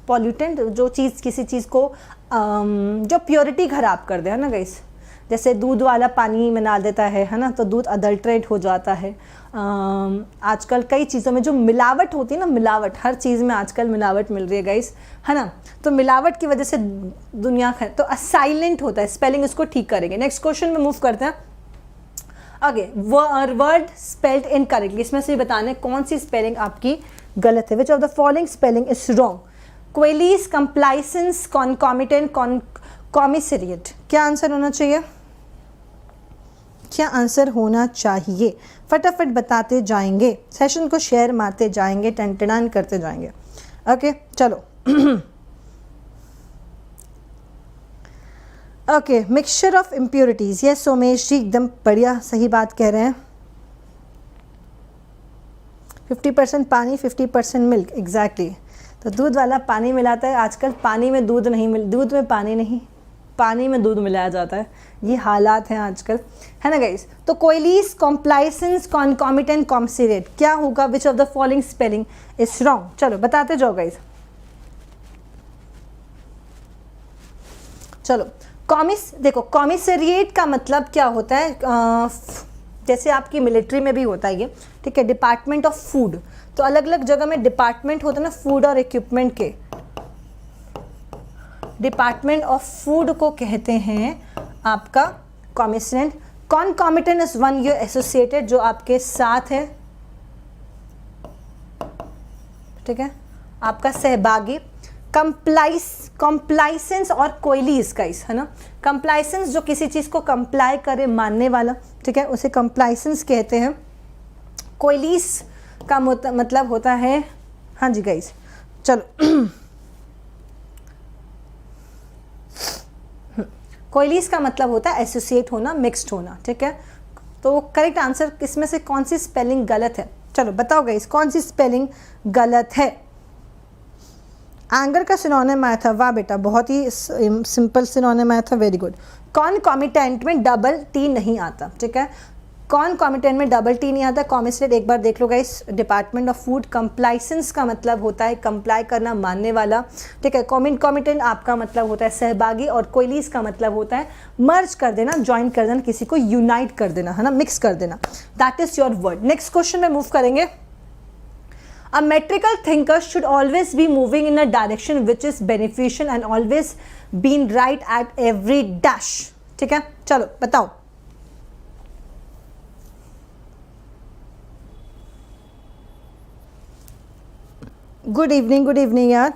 पॉल्यूटेंट, जो चीज़ किसी चीज़ को जो प्योरिटी खराब कर दे, है ना गाइस। जैसे दूध वाला पानी में डाल देता है ना, तो दूध अडल्ट्रेट हो जाता है। आजकल कई चीज़ों में जो मिलावट होती है ना, मिलावट, हर चीज़ में आजकल मिलावट मिल रही है गाइस, है ना। तो मिलावट की वजह से दुनिया तो असाइलेंट होता है, स्पेलिंग इसको ठीक करेंगे। नेक्स्ट क्वेश्चन में मूव करते हैं आगे। वर्ड स्पेल्ड इनकरेक्टली, इसमें से बताना है कौन सी स्पेलिंग आपकी गलत है। Which of the following spelling is wrong? Quelies, complaisance, concomitant, commissariat. क्या आंसर होना चाहिए? क्या आंसर होना चाहिए? फटाफट बताते जाएंगे, सेशन को शेयर मारते जाएंगे, टन करते जाएंगे। ओके चलो। ओके, मिक्सचर ऑफ इम्प्योरिटीज, ये सोमेश जी एकदम बढ़िया सही बात कह रहे हैं। 50% पानी 50% मिल्क, एग्जैक्टली। तो दूध वाला पानी मिलाता है, आजकल पानी में दूध नहीं दूध में पानी नहीं, पानी में दूध मिलाया जाता है। ये हालात हैं आजकल, है ना गाइस। तो कोयलीस, कॉम्प्लाइसेंस, कॉन्कॉमिटेंट, कॉम्सिरेट, क्या होगा? विच of the following spelling is wrong? चलो बताते जाओ गाइस। चलो, देखो कॉमिसरिएट का मतलब क्या होता है? जैसे आपकी मिलिट्री में भी होता है ये, ठीक है, डिपार्टमेंट ऑफ फूड। तो अलग अलग जगह में डिपार्टमेंट होता है ना, फूड और इक्विपमेंट के। डिपार्टमेंट ऑफ फूड को कहते हैं आपका commissariat. Concomitant is one year associated, जो आपके साथ है, ठीक है, आपका सहभागी। कंप्लाइसेंस और कोयलीस गाइस, है ना। कंप्लाइसेंस जो किसी चीज़ को कंप्लाई करे, मानने वाला, ठीक है, उसे कंप्लाइसेंस कहते हैं। कोयलीस का मतलब होता है, हाँ जी गाइस चलो। कोयलीस का मतलब होता है एसोसिएट होना, मिक्स्ड होना, ठीक है। तो करेक्ट आंसर इसमें से कौन सी स्पेलिंग गलत है? चलो बताओ गाइस, कौन सी स्पेलिंग गलत है? एंगर का सिनोनिम आया था, वाह बेटा, बहुत ही सिंपल सिनोनिम आया था, वेरी गुड। कॉन्कॉमिटेंट में डबल टी नहीं आता, ठीक है। कॉन्कॉमिटेंट में डबल टी नहीं आता। कॉमिसरेट एक बार देख लो गाइस, डिपार्टमेंट ऑफ फूड। कंप्लाइसेंस का मतलब होता है कंप्लाई करना, मानने वाला, ठीक है। कॉमिटेंट आपका मतलब होता है सहभागी, और कोयलीस का मतलब होता है मर्ज कर देना, ज्वाइन कर देना, किसी को यूनाइट कर देना, है ना, मिक्स कर देना। That is your word. Next question में मूव करेंगे। A metrical thinker should always be moving in a direction which is beneficial and always being right at every dash, ठीक है। चलो बताओ, गुड इवनिंग यार।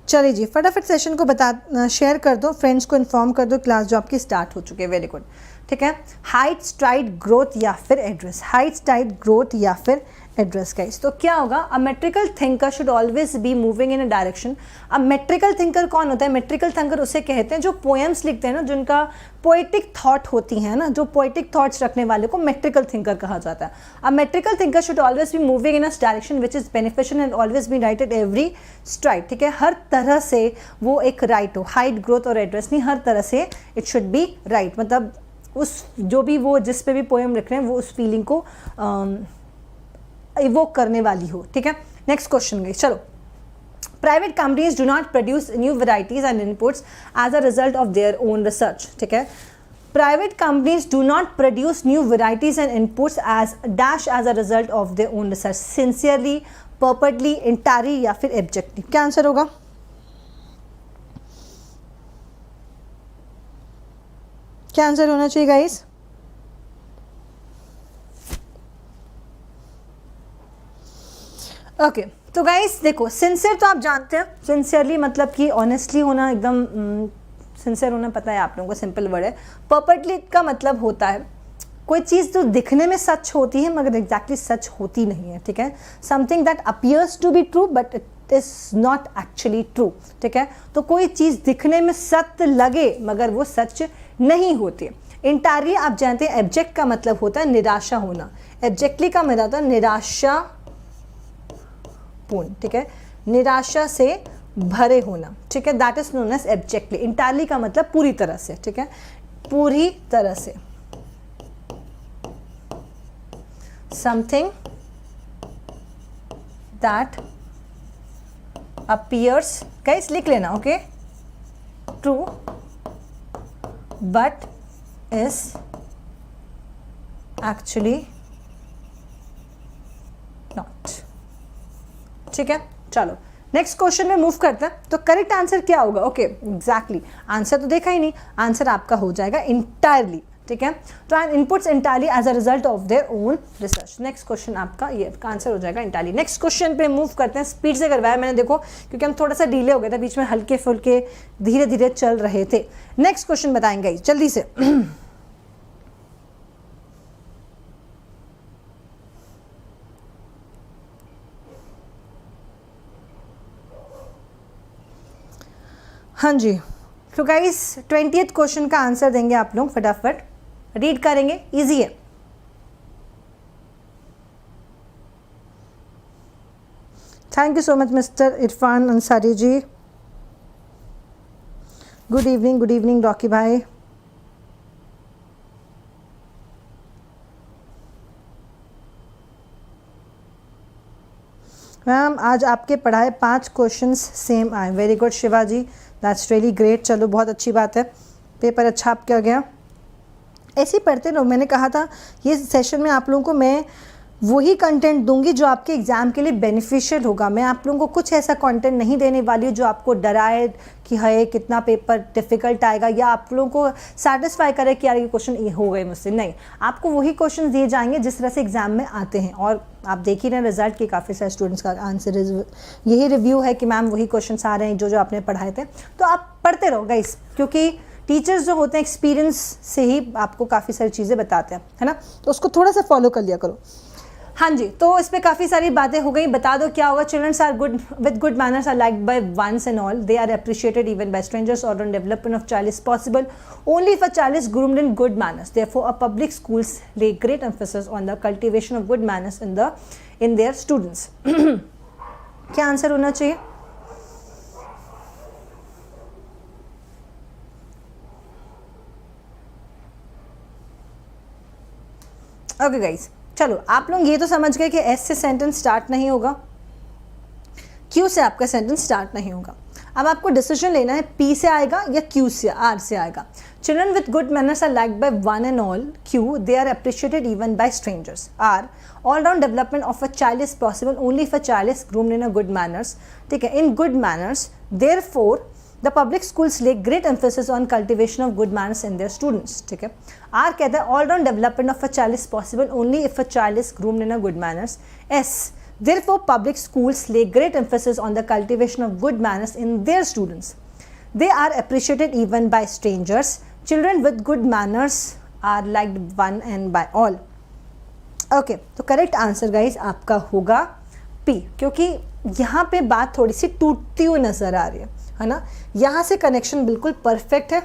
चलिए जी, फटाफट सेशन को शेयर कर दो, फ्रेंड्स को इन्फॉर्म कर दो, क्लास जो आपकी स्टार्ट हो चुकी है। वेरी गुड, ठीक है। हाइट, स्ट्राइड, ग्रोथ या फिर एड्रेस। हाइट, स्ट्राइड, ग्रोथ या फिर एड्रेस गाइस। तो क्या होगा, a metrical thinker should always be moving in a direction. अब मेट्रिकल थिंकर कौन होता है? मेट्रिकल थिंकर उसे कहते हैं जो पोएम्स लिखते हैं ना, जिनका पोएटिक थॉट होती है ना, जो पोएटिक थॉट्स रखने वाले को मेट्रिकल थिंकर कहा जाता है। A metrical thinker should always be moving in a direction which is beneficial and always be right at every stride, ठीक है। हर तरह से वो एक राइट हो, हाइट, ग्रोथ और एड्रेस नहीं, हर तरह से इट शुड बी राइट। मतलब उस जो भी वो जिस पे भी पोएम लिख रहे हैं वो उस फीलिंग को इवोक करने वाली हो, ठीक है। नेक्स्ट क्वेश्चन गई, चलो। Private companies do not produce new varieties and inputs as a result of their own research, ठीक है। Private companies do not produce new varieties and inputs as a result of their own research. Sincerely, perpetually, entirely या फिर एब्जेक्टली। क्या answer होगा? क्या answer होना चाहिए guys? Okay, तो गाइस देखो, सिंसियर तो आप जानते हैं, सिंसियरली मतलब कि ऑनेस्टली होना, एकदम सिंसियर होना पता है आप लोगों को, सिंपल वर्ड है। पर्पटली का मतलब होता है कोई चीज़ जो दिखने में सच होती है मगर एग्जैक्टली सच होती नहीं है, ठीक है। Something that appears to be true but it is not actually true, ठीक है। तो कोई चीज़ दिखने में सत्य लगे मगर वो सच नहीं होती। इंटायरली आप जानते हैं एब्जेक्ट का मतलब होता है निराशा होना, एब्जेक्टली का मतलब होता है निराशा पूर्ण, ठीक है, निराशा से भरे होना, ठीक है। That is known as abjectly. Entirely का मतलब पूरी तरह से, ठीक है, पूरी तरह से। समथिंग दैट अपीयर्स, गाइस लिख लेना, okay, true but is actually not, ठीक है। चलो नेक्स्ट क्वेश्चन में मूव करते हैं। तो करेक्ट आंसर क्या होगा? ओके, एग्जैक्टली आंसर तो देखा ही नहीं, आंसर आपका हो जाएगा इंटायरली, ठीक है। तो and inputs entirely as a result of their own research. Next question आपका ये का आंसर हो जाएगा इंटायरली। नेक्स्ट क्वेश्चन पे मूव करते हैं। स्पीड से करवाया मैंने, देखो क्योंकि हम थोड़ा सा डिले हो गए थे, बीच में हल्के फुल्के धीरे धीरे चल रहे थे। नेक्स्ट क्वेश्चन बताएंगे जल्दी से। हाँ जी, तो गाइस 20th क्वेश्चन का आंसर देंगे आप लोग, फटाफट रीड करेंगे, इजी है। Thank you so much mister Irfan Ansari ji. Good evening Rocky भाई। मैम आज आपके पढ़ाए 5 क्वेश्चंस सेम आए। Very good Shivaji, that's really great. चलो बहुत अच्छी बात है, पेपर अच्छा आपका गया। ऐसे ही पढ़ते रहो। मैंने कहा था ये सेशन में आप लोगों को मैं वही कंटेंट दूंगी जो आपके एग्ज़ाम के लिए बेनिफिशियल होगा। मैं आप लोगों को कुछ ऐसा कंटेंट नहीं देने वाली हूँ जो आपको डराए कि है कितना पेपर डिफ़िकल्ट आएगा, या आप लोगों को सेटिस्फाई करे कि यार ये क्वेश्चन ये हो गए मुझसे। नहीं, आपको वही क्वेश्चन दिए जाएंगे जिस तरह से एग्ज़ाम में आते हैं। और आप देख ही रहे हैं रिजल्ट के काफ़ी सारे स्टूडेंट्स का आंसर यही रिव्यू है कि मैम वही क्वेश्चन आ रहे हैं जो आपने पढ़ाए थे। तो आप पढ़ते रहो गाइस, क्योंकि टीचर्स जो होते हैं एक्सपीरियंस से ही आपको काफ़ी सारी चीज़ें बताते हैं, है ना। तो उसको थोड़ा सा फॉलो कर लिया करो। हाँ जी, तो इस पर काफ़ी सारी बातें हो गई। बता दो क्या होगा। Childrens are good with good manners are like by ones and all, they are appreciated even by strangers. और development of child is possible only if a child is groomed in good manners. Therefore, a public schools lay great emphasis on the cultivation of good manners in their students. क्या answer होना चाहिए? Okay guys, चलो आप लोग ये तो समझ गए कि एस से सेंटेंस स्टार्ट नहीं होगा, क्यू से आपका सेंटेंस स्टार्ट नहीं होगा। अब आपको डिसीजन लेना है P से आएगा या Q से, R से आएगा. Children with good manners are liked by one and all. Q, they are appreciated even by strangers. R, all-round development of a child is possible only if a child is groomed in a good manners. ठीक है, in good manners. Therefore, the public schools lay great emphasis on cultivation of good manners in their students. ठीक है. R कहता है all-round development of a child is possible only if a child is groomed in a good manners. S, therefore, public schools lay great emphasis on the cultivation of good manners in their students. They are appreciated even by strangers. Children with good manners are liked one and by all. Okay, तो correct answer guys आपका होगा P, क्योंकि यहाँ पे बात थोड़ी सी टूटती हुई नजर आ रही है ना. यहाँ से कनेक्शन बिल्कुल परफेक्ट है,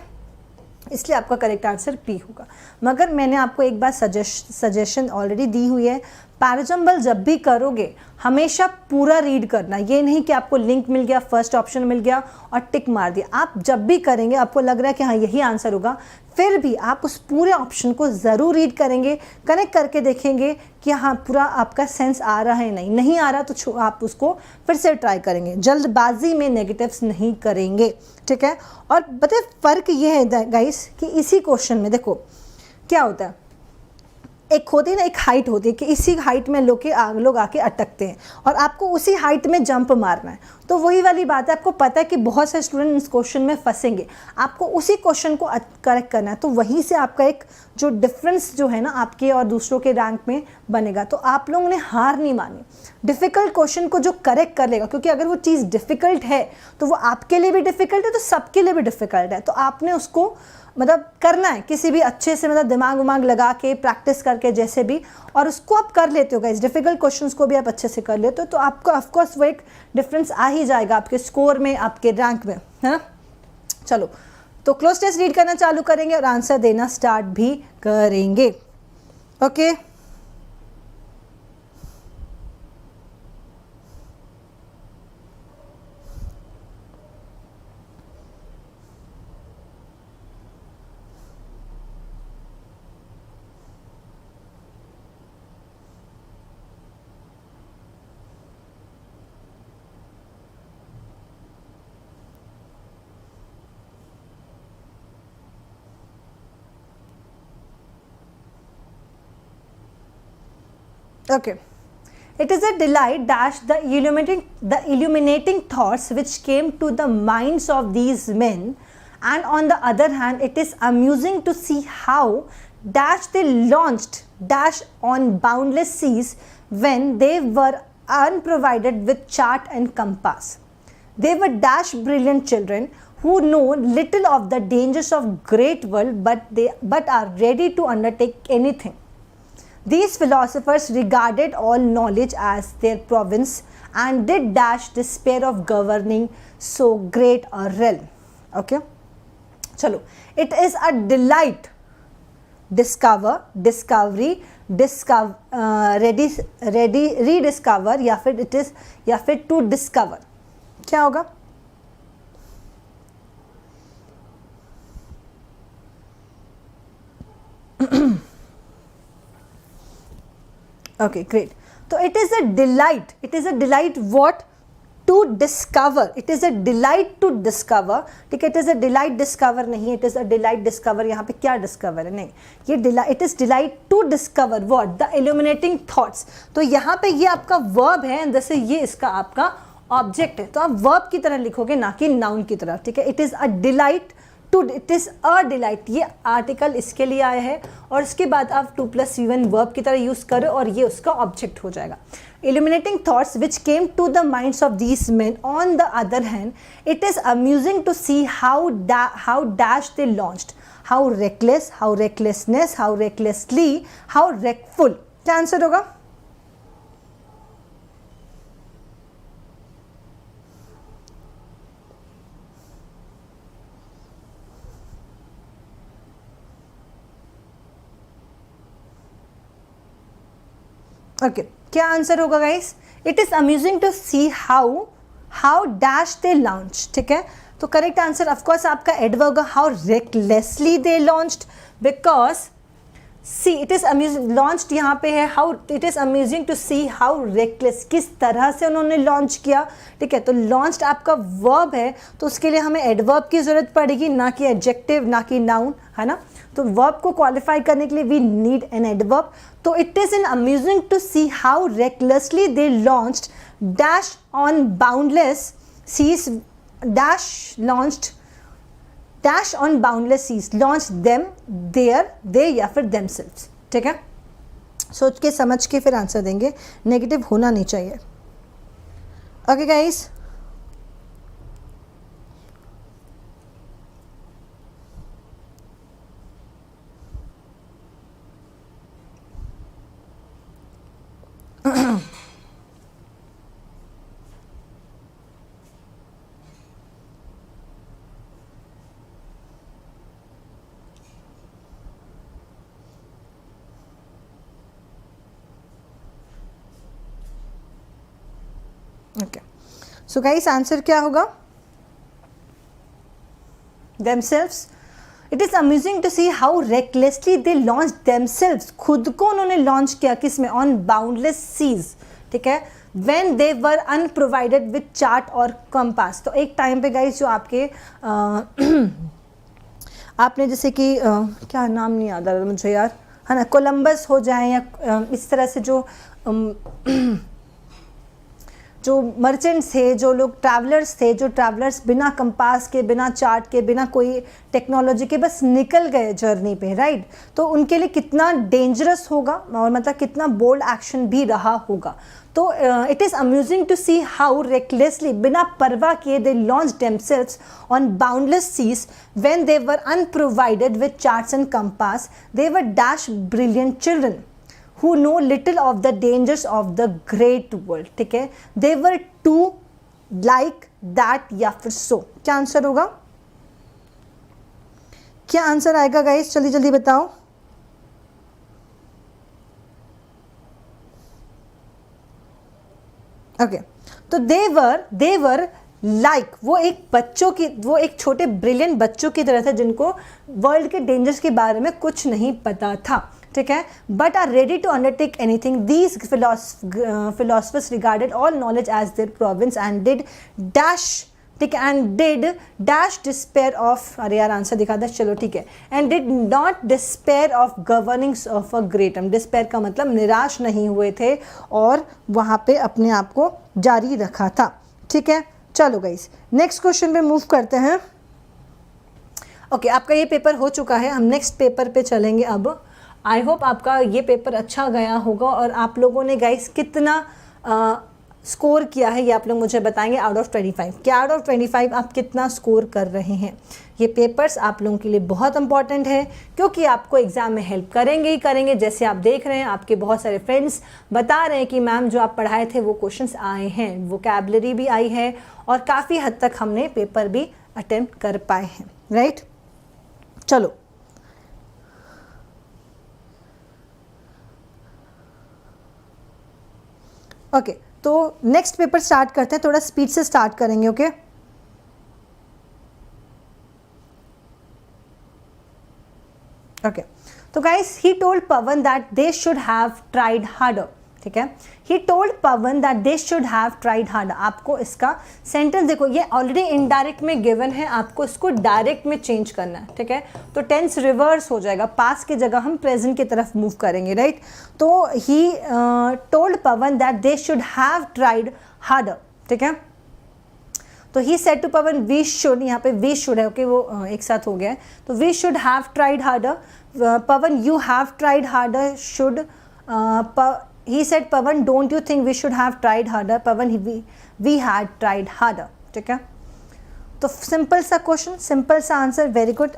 इसलिए आपका करेक्ट आंसर P होगा. मगर मैंने आपको एक बार सजेशन ऑलरेडी दी हुई है, पैराजम्बल जब भी करोगे हमेशा पूरा रीड करना. ये नहीं कि आपको लिंक मिल गया, फर्स्ट ऑप्शन मिल गया और टिक मार दिया. आप जब भी करेंगे आपको लग रहा है कि हाँ यही आंसर होगा, फिर भी आप उस पूरे ऑप्शन को ज़रूर रीड करेंगे, कनेक्ट करके देखेंगे कि हाँ पूरा आपका सेंस आ रहा है. नहीं आ रहा तो आप उसको फिर से ट्राई करेंगे. जल्दबाजी में नेगेटिव्स नहीं करेंगे. ठीक है. और बताए फ़र्क ये है गाइस कि इसी क्वेश्चन में देखो क्या होता है, एक होती है ना, एक हाइट होती है कि इसी हाइट में लोग आके अटकते हैं और आपको उसी हाइट में जंप मारना है. तो वही वाली बात है, आपको पता है कि बहुत सारे स्टूडेंट इस क्वेश्चन में फंसेंगे, आपको उसी क्वेश्चन को करेक्ट करना है. तो वहीं से आपका एक जो डिफरेंस जो है ना आपके और दूसरों के रैंक में बनेगा. तो आप लोगों ने हार नहीं मानी. डिफ़िकल्ट क्वेश्चन को जो करेक्ट कर लेगा, क्योंकि अगर वो चीज़ डिफ़िकल्ट है तो वो आपके लिए भी डिफ़िकल्ट है, तो सबके लिए भी डिफ़िकल्ट है. तो आपने उसको मतलब करना है किसी भी अच्छे से, मतलब दिमाग लगा के प्रैक्टिस करके जैसे भी, और उसको आप कर लेते हो गाइस. डिफ़िकल्ट क्वेश्चंस को भी आप अच्छे से कर लेते हो तो आपको ऑफकोर्स वो एक डिफरेंस आ ही जाएगा आपके स्कोर में, आपके रैंक में, है ना. चलो तो क्लोज टेस्ट रीड करना चालू करेंगे और आंसर देना स्टार्ट भी करेंगे. Okay Okay. It is a delight dash the illuminating thoughts which came to the minds of these men, and on the other hand it is amusing to see how dash they launched dash on boundless seas when they were unprovided with chart and compass. They were dash brilliant children who know little of the dangers of great world, but are ready to undertake anything. These philosophers regarded all knowledge as their province and did dash despair of governing so great a realm. Okay, chalo. It is a delight. Discovery, rediscover या फिर it is या फिर to discover. क्या होगा? Okay, great. So it is a delight. It is a delight what? To discover. It is a delight to discover. ठीक है, it is a delight discover नहीं, it is a delight discover. यहाँ पे क्या discover है? नहीं, ये delight, it is delight to discover what? The illuminating thoughts. तो यहाँ पे ये आपका verb है, जैसे ये इसका आपका object है, तो आप verb की तरह लिखोगे ना कि noun की तरह. ठीक है, it is a delight to, it is a delight, ये आर्टिकल इसके लिए आया है और इसके बाद आप 2+1 वर्ब की तरह यूज़ करो और ये उसका ऑब्जेक्ट हो जाएगा. illuminating thoughts which came to the minds of these men, on the other hand it is amusing to see how dash they launched, how reckless, how recklessness, how recklessly, how wreckful. क्या answer होगा? Okay, क्या answer होगा guys? It is amusing to see how dash they launch. ठीक है, तो correct answer of course आपका adverb होगा how recklessly they launched, because see it is amusing, launched यहाँ पे है, how it is amusing to see how reckless, किस तरह से उन्होंने लॉन्च किया, ठीक है। तो लॉन्च्ड आपका वर्ब है, तो उसके लिए हमें एडवर्ब की ज़रूरत पड़ेगी, ना कि एडजेक्टिव, ना कि नाउन, है ना। तो वर्ब को क्वालिफाई करने के लिए वी नीड एन एडवर्ब। तो it is an amusing to see how recklessly they launched dash on boundless seas, dash launched dash on boundless seas, launch them, their, they या फिर देमसेल्व्स, ठीक है। सोच के समझ के फिर आंसर देंगे, नेगेटिव होना नहीं चाहिए। Okay guys, okay so guys answer क्या होगा? themselves. It is amusing to see how recklessly they launch themselves, खुद को उन्होंने लॉन्च किया किस में? ऑन बाउंडलेस सीज, ठीक है। When they were unprovided with chart और कंपास। तो एक टाइम पे गाइस जो आपके आपने जैसे कि क्या नाम नहीं याद आ रहा मुझे यार, है ना, कोलंबस हो जाए या इस तरह से जो मर्चेंट्स थे, जो लोग ट्रैवलर्स थे, जो ट्रैवलर्स बिना कंपास के, बिना चार्ट के, बिना कोई टेक्नोलॉजी के बस निकल गए जर्नी पे, राइट। तो उनके लिए कितना डेंजरस होगा और मतलब कितना बोल्ड एक्शन भी रहा होगा। तो it is amusing to see how recklessly, बिना परवाह किए, they launch themselves on boundless seas when they were unprovided with charts and compass, they were dash brilliant children who know little of the dangers of the great world, ठीक है। they were too like that या फिर so, क्या answer होगा? क्या answer आएगा guys, जल्दी जल्दी बताओ। ओके तो they were like, वो एक छोटे ब्रिलियंट बच्चों की तरह था जिनको वर्ल्ड के डेंजर्स के बारे में कुछ नहीं पता था, ठीक है। But are ready to undertake anything, these philosophers regarded all knowledge as their province and did dash, ठीक है, and did dash despair of, अरे यार आंसर दिखा दे, चलो ठीक है, and did not despair of governing of a great um. Despair का मतलब निराश नहीं हुए थे और वहाँ पे अपने आप को जारी रखा था, ठीक है। चलो गाइस नेक्स्ट क्वेश्चन पे मूव करते हैं। ओके आपका ये पेपर हो चुका है, हम नेक्स्ट पेपर पे चलेंगे अब। आई होप आपका ये पेपर अच्छा गया होगा और आप लोगों ने गाइस कितना स्कोर किया है ये आप लोग मुझे बताएंगे आउट ऑफ 25। क्या आउट ऑफ 25 आप कितना स्कोर कर रहे हैं? ये पेपर्स आप लोगों के लिए बहुत इंपॉर्टेंट है क्योंकि आपको एग्ज़ाम में हेल्प करेंगे ही करेंगे। जैसे आप देख रहे हैं आपके बहुत सारे फ्रेंड्स बता रहे हैं कि मैम जो आप पढ़ाए थे वो क्वेश्चंस आए हैं, वोकैबुलरी भी आई है और काफ़ी हद तक हमने पेपर भी अटेम्प्ट कर पाए हैं, राइट। चलो ओके तो नेक्स्ट पेपर स्टार्ट करते हैं, थोड़ा स्पीड से स्टार्ट करेंगे, ओके। ओके तो guys he told Pavan that they should have tried harder, ठीक है। He told Pavan that they should have tried harder. आपको इसका सेंटेंस देखो, ये ऑलरेडी इनडायरेक्ट में गिवन है, आपको इसको डायरेक्ट में चेंज करना है, ठीक है। तो टेंस रिवर्स हो जाएगा, पास्ट की जगह हम प्रेजेंट की तरफ मूव करेंगे, राइट। तो he told Pavan that they should have tried harder, ठीक है। तो he said to Pawan we should, यहाँ पे वी शुड है, ओके वो एक साथ हो गया है। तो we should have tried harder, Pavan you have tried harder, should he said Pavan don't you think we should have tried harder, Pavan we had tried harder, ठीक है। तो सिंपल सा क्वेश्चन, सिंपल सा answer, very good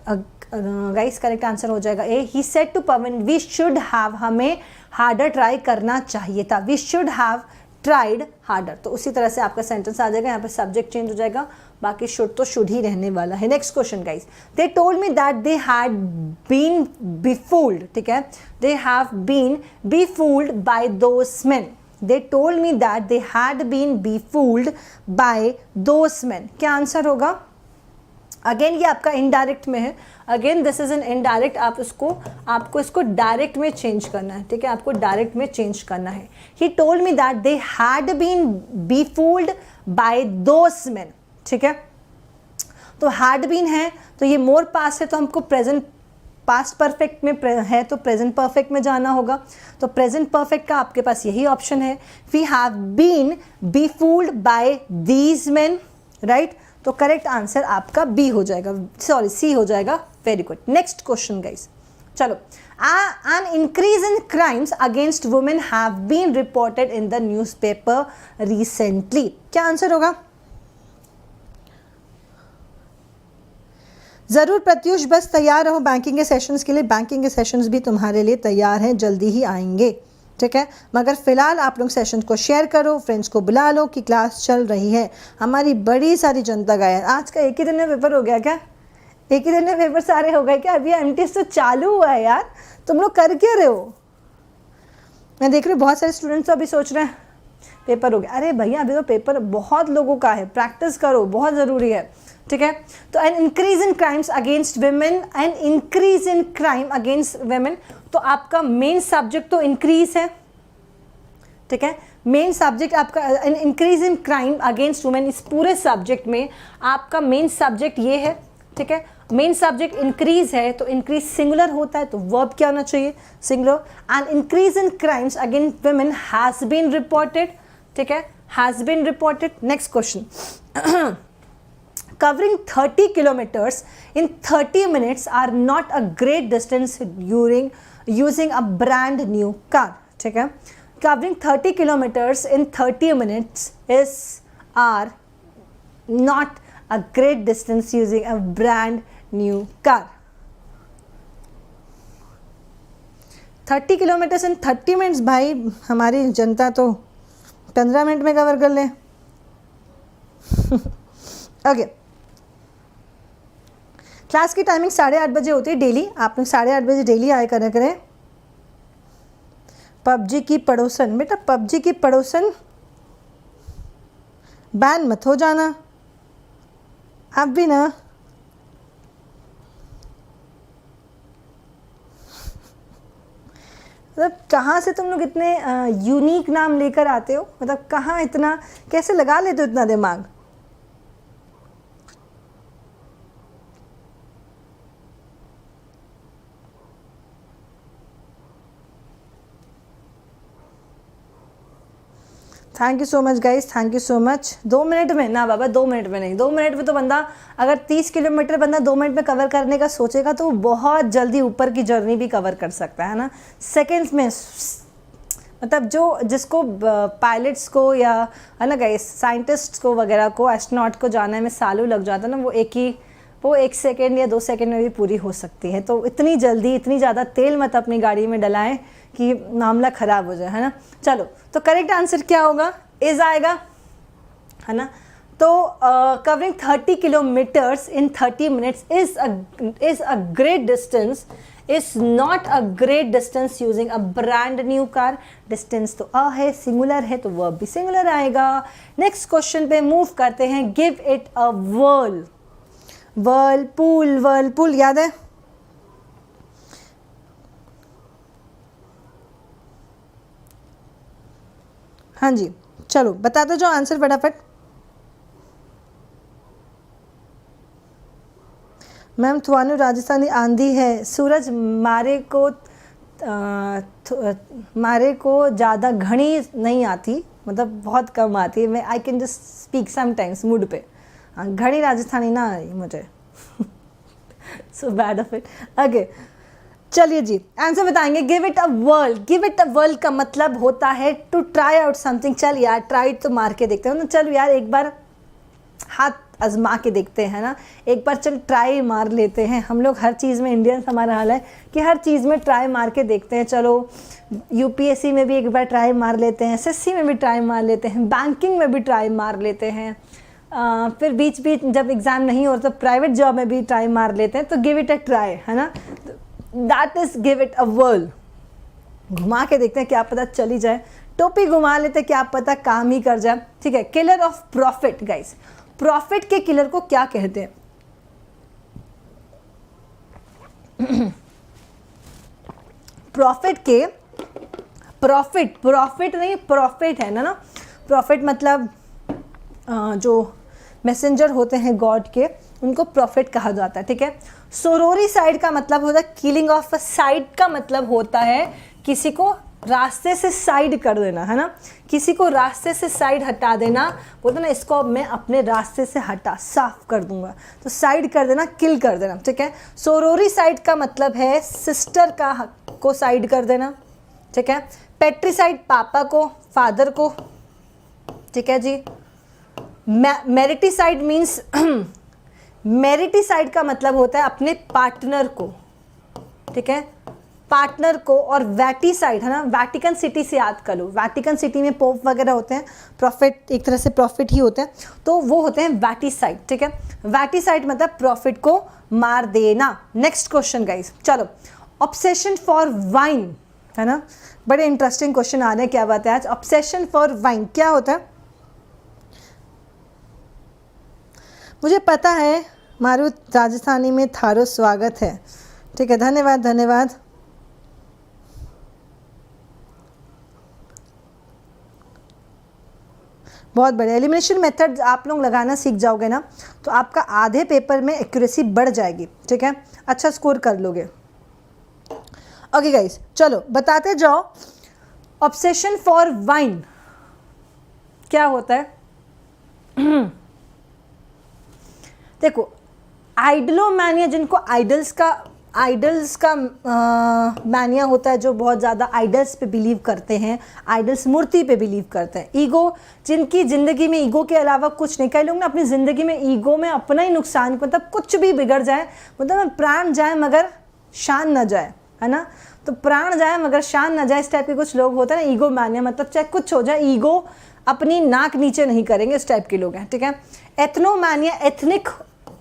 guys, correct answer हो जाएगा A. He said to Pawan we should have, हमें harder try करना चाहिए था, we should have tried harder. तो उसी तरह से आपका सेंटेंस आ जाएगा, यहाँ पे सब्जेक्ट चेंज हो जाएगा, बाकी शुड तो शुड ही रहने वाला है। Next question guys, they told me that they had been befooled, ठीक है, they have been befooled by those men, they told me that they had been befooled by those men। क्या answer होगा? Again ये आपका indirect में है, again this is an indirect, आपको इसको डायरेक्ट में चेंज करना है, ठीक है, आपको डायरेक्ट में चेंज करना है। He told me that they had been befooled by those men, ठीक है, तो हैड बीन है तो ये मोर पास्ट है, तो हमको प्रेजेंट पास्ट परफेक्ट में है तो प्रेजेंट परफेक्ट में जाना होगा, तो प्रेजेंट परफेक्ट का आपके पास यही ऑप्शन है, we have been befooled by these men, right, तो करेक्ट आंसर आपका बी हो जाएगा, सॉरी सी हो जाएगा। Very good. Next question guys, चलो, an increase in crimes against women have been reported in the newspaper recently, क्या answer होगा? ज़रूर प्रत्युष, बस तैयार रहो बैंकिंग के सेशंस के लिए, बैंकिंग के सेशंस भी तुम्हारे लिए तैयार हैं, जल्दी ही आएंगे, ठीक है, मगर फिलहाल आप लोग सेशन को शेयर करो, फ्रेंड्स को बुला लो कि क्लास चल रही है। हमारी बड़ी सारी जनता गया, आज का एक ही दिन में पेपर हो गया क्या? एक ही दिन में पेपर सारे हो गए क्या? अभी एमटीएस तो चालू हुआ है यार, तुम लोग कर क्या रहे हो? मैं देख रही हूँ बहुत सारे स्टूडेंट्स तो अभी सोच रहे हैं पेपर हो गया, अरे भैया अभी तो पेपर बहुत लोगों का है, प्रैक्टिस करो, बहुत ज़रूरी है, ठीक है। तो N increase in crimes against women, N increase in crime against women, तो आपका मेन सब्जेक्ट तो इंक्रीज है, ठीक है, मेन सब्जेक्ट आपका N increase in crime against women, इस पूरे सब्जेक्ट में आपका मेन सब्जेक्ट ये है, ठीक है, मेन सब्जेक्ट इंक्रीज है तो इंक्रीज सिंगुलर होता है, तो वर्ब क्या होना चाहिए? Singular. And increase in crimes against women has been reported, ठीक है, has been reported. Next question, covering 30 kilometers in 30 minutes are not a great distance during using a brand new car, ठीक है, covering 30 kilometers in 30 minutes are not a great distance using a brand new car। 30 kilometers in 30 minutes, भाई हमारी जनता तो 15 minute में cover कर ले। Okay, class की timing 8:30 बजे होती है डेली, आप लोग 8:30 बजे डेली आया करें। पबजी की पड़ोसन, बेटा पबजी की पड़ोसन बैन मत हो जाना आप भी ना। मतलब कहाँ से तुम लोग इतने यूनिक नाम लेकर आते हो, मतलब कहाँ इतना कैसे लगा लेते हो इतना दिमाग? Thank you so much guys, thank you so much. 2 minute में ना बाबा, 2 मिनट में नहीं, 2 मिनट में तो बंदा अगर 30 किलोमीटर बंदा 2 मिनट में कवर करने का सोचेगा तो बहुत जल्दी ऊपर की जर्नी भी कवर कर सकता है ना, सेकेंड्स में। मतलब जिसको पायलट्स को या है ना गाइस साइंटिस्ट को वगैरह को, एस्ट्रोनॉट को जाने में सालों लग जाता है ना, वो 1 सेकेंड या 2 सेकेंड में भी पूरी हो सकती है। तो इतनी जल्दी इतनी ज़्यादा तेल मत अपनी गाड़ी में डलाएं कि मामला ख़राब हो जाए, है ना। चलो, तो करेक्ट आंसर क्या होगा? इज आएगा, है ना। तो covering 30 kilometres in 30 minutes is a great distance, is not a great distance using a brand new car. Distance तो अ है, सिंगुलर है, तो वर्ब भी सिंगुलर आएगा। नेक्स्ट क्वेश्चन पे मूव करते हैं। Give it a whirl, whirlpool, whirlpool याद है? हाँ जी, चलो बता दो जो आंसर फटाफट। मैम थुआनू राजस्थानी आंधी है। सूरज मारे को ज़्यादा घनी नहीं आती, मतलब बहुत कम आती है। मैं I can just speak sometimes mood पे। घनी राजस्थानी ना आई मुझे। So bad of it. Okay, चलिए जी आंसर बताएंगे। Give it a world, give it a world का मतलब होता है टू ट्राई आउट समथिंग। चल यार, ट्राई तो मार के देखते हैं ना, चल यार एक बार हाथ आजमा के देखते हैं ना, एक बार चल ट्राई मार लेते हैं। हम लोग हर चीज़ में, इंडियंस हमारा हाल है कि हर चीज़ में ट्राई मार के देखते हैं। चलो यूपीएससी में भी एक बार ट्राई मार लेते हैं, एसएससी में भी ट्राई मार लेते हैं, बैंकिंग में भी ट्राई मार लेते हैं, फिर बीच जब एग्ज़ाम नहीं हो तो प्राइवेट जॉब में भी ट्राई मार लेते हैं। तो गिव इट अ ट्राई, है ना, that is give it a world. घुमा के देखते हैं, क्या पता चली जाए। टोपी घुमा लेते हैं, क्या पता काम ही कर जाए। ठीक है, killer of profit guys, profit के किलर को क्या कहते हैं? प्रॉफिट के, प्रॉफिट नहीं, प्रॉफिट है ना, प्रॉफिट मतलब जो मैसेंजर होते हैं गॉड के, उनको प्रॉफिट कहा जाता है, ठीक है। सोरोरी साइड का मतलब होता है किलिंग ऑफ अ साइड, का मतलब होता है किसी को रास्ते से साइड कर देना, है ना, किसी को रास्ते से साइड हटा देना, बोलते ना इसको अब मैं अपने रास्ते से हटा साफ कर दूंगा, तो साइड कर देना, किल कर देना, ठीक है। सोरोरी साइड का मतलब है सिस्टर को साइड कर देना, ठीक है। पेट्रीसाइड पापा को, फादर को, ठीक है जी। मेरिटिसाइड मीन्स मेरिटिसाइड का मतलब होता है अपने पार्टनर को, ठीक है, पार्टनर को। और वैटिसाइड है ना, वैटिकन सिटी से याद कर लो, वैटिकन सिटी में पोप वगैरह होते हैं, प्रॉफिट एक तरह से प्रॉफिट ही होते हैं, तो वो होते हैं वैटिसाइड, ठीक है। वैटिसाइड मतलब प्रॉफिट को मार देना। नेक्स्ट क्वेश्चन गाइस, चलो, ऑब्सेशन फॉर वाइन, है ना, बड़े इंटरेस्टिंग क्वेश्चन आ रहे हैं, क्या बात है आज। ऑब्सेशन फॉर वाइन क्या होता है? मुझे पता है मारू राजस्थानी में थारो स्वागत है, ठीक है, धन्यवाद धन्यवाद। बहुत बढ़िया। एलिमिनेशन मेथड आप लोग लगाना सीख जाओगे ना, तो आपका आधे पेपर में एक्यूरेसी बढ़ जाएगी, ठीक है, अच्छा स्कोर कर लोगे। ओके गाइस, चलो बताते जाओ, ऑब्सेशन फॉर वाइन क्या होता है? देखो, आइडलोमैनिया, जिनको आइडल्स का मैनिया होता है, जो बहुत ज़्यादा आइडल्स पे बिलीव करते हैं, आइडल्स मूर्ति पे बिलीव करते हैं। ईगो, जिनकी ज़िंदगी में ईगो के अलावा कुछ नहीं, कई लोग ना अपनी ज़िंदगी में ईगो में अपना ही नुकसान, मतलब कुछ भी बिगड़ जाए, मतलब प्राण जाए मगर शान न जाए, है ना, तो प्राण जाए मगर शान न जाए, इस टाइप के कुछ लोग होते हैं ना, ईगो मैनिया, मतलब चाहे कुछ हो जाए ईगो अपनी नाक नीचे नहीं करेंगे, इस टाइप के लोग हैं, ठीक है। एथनोमैनिया,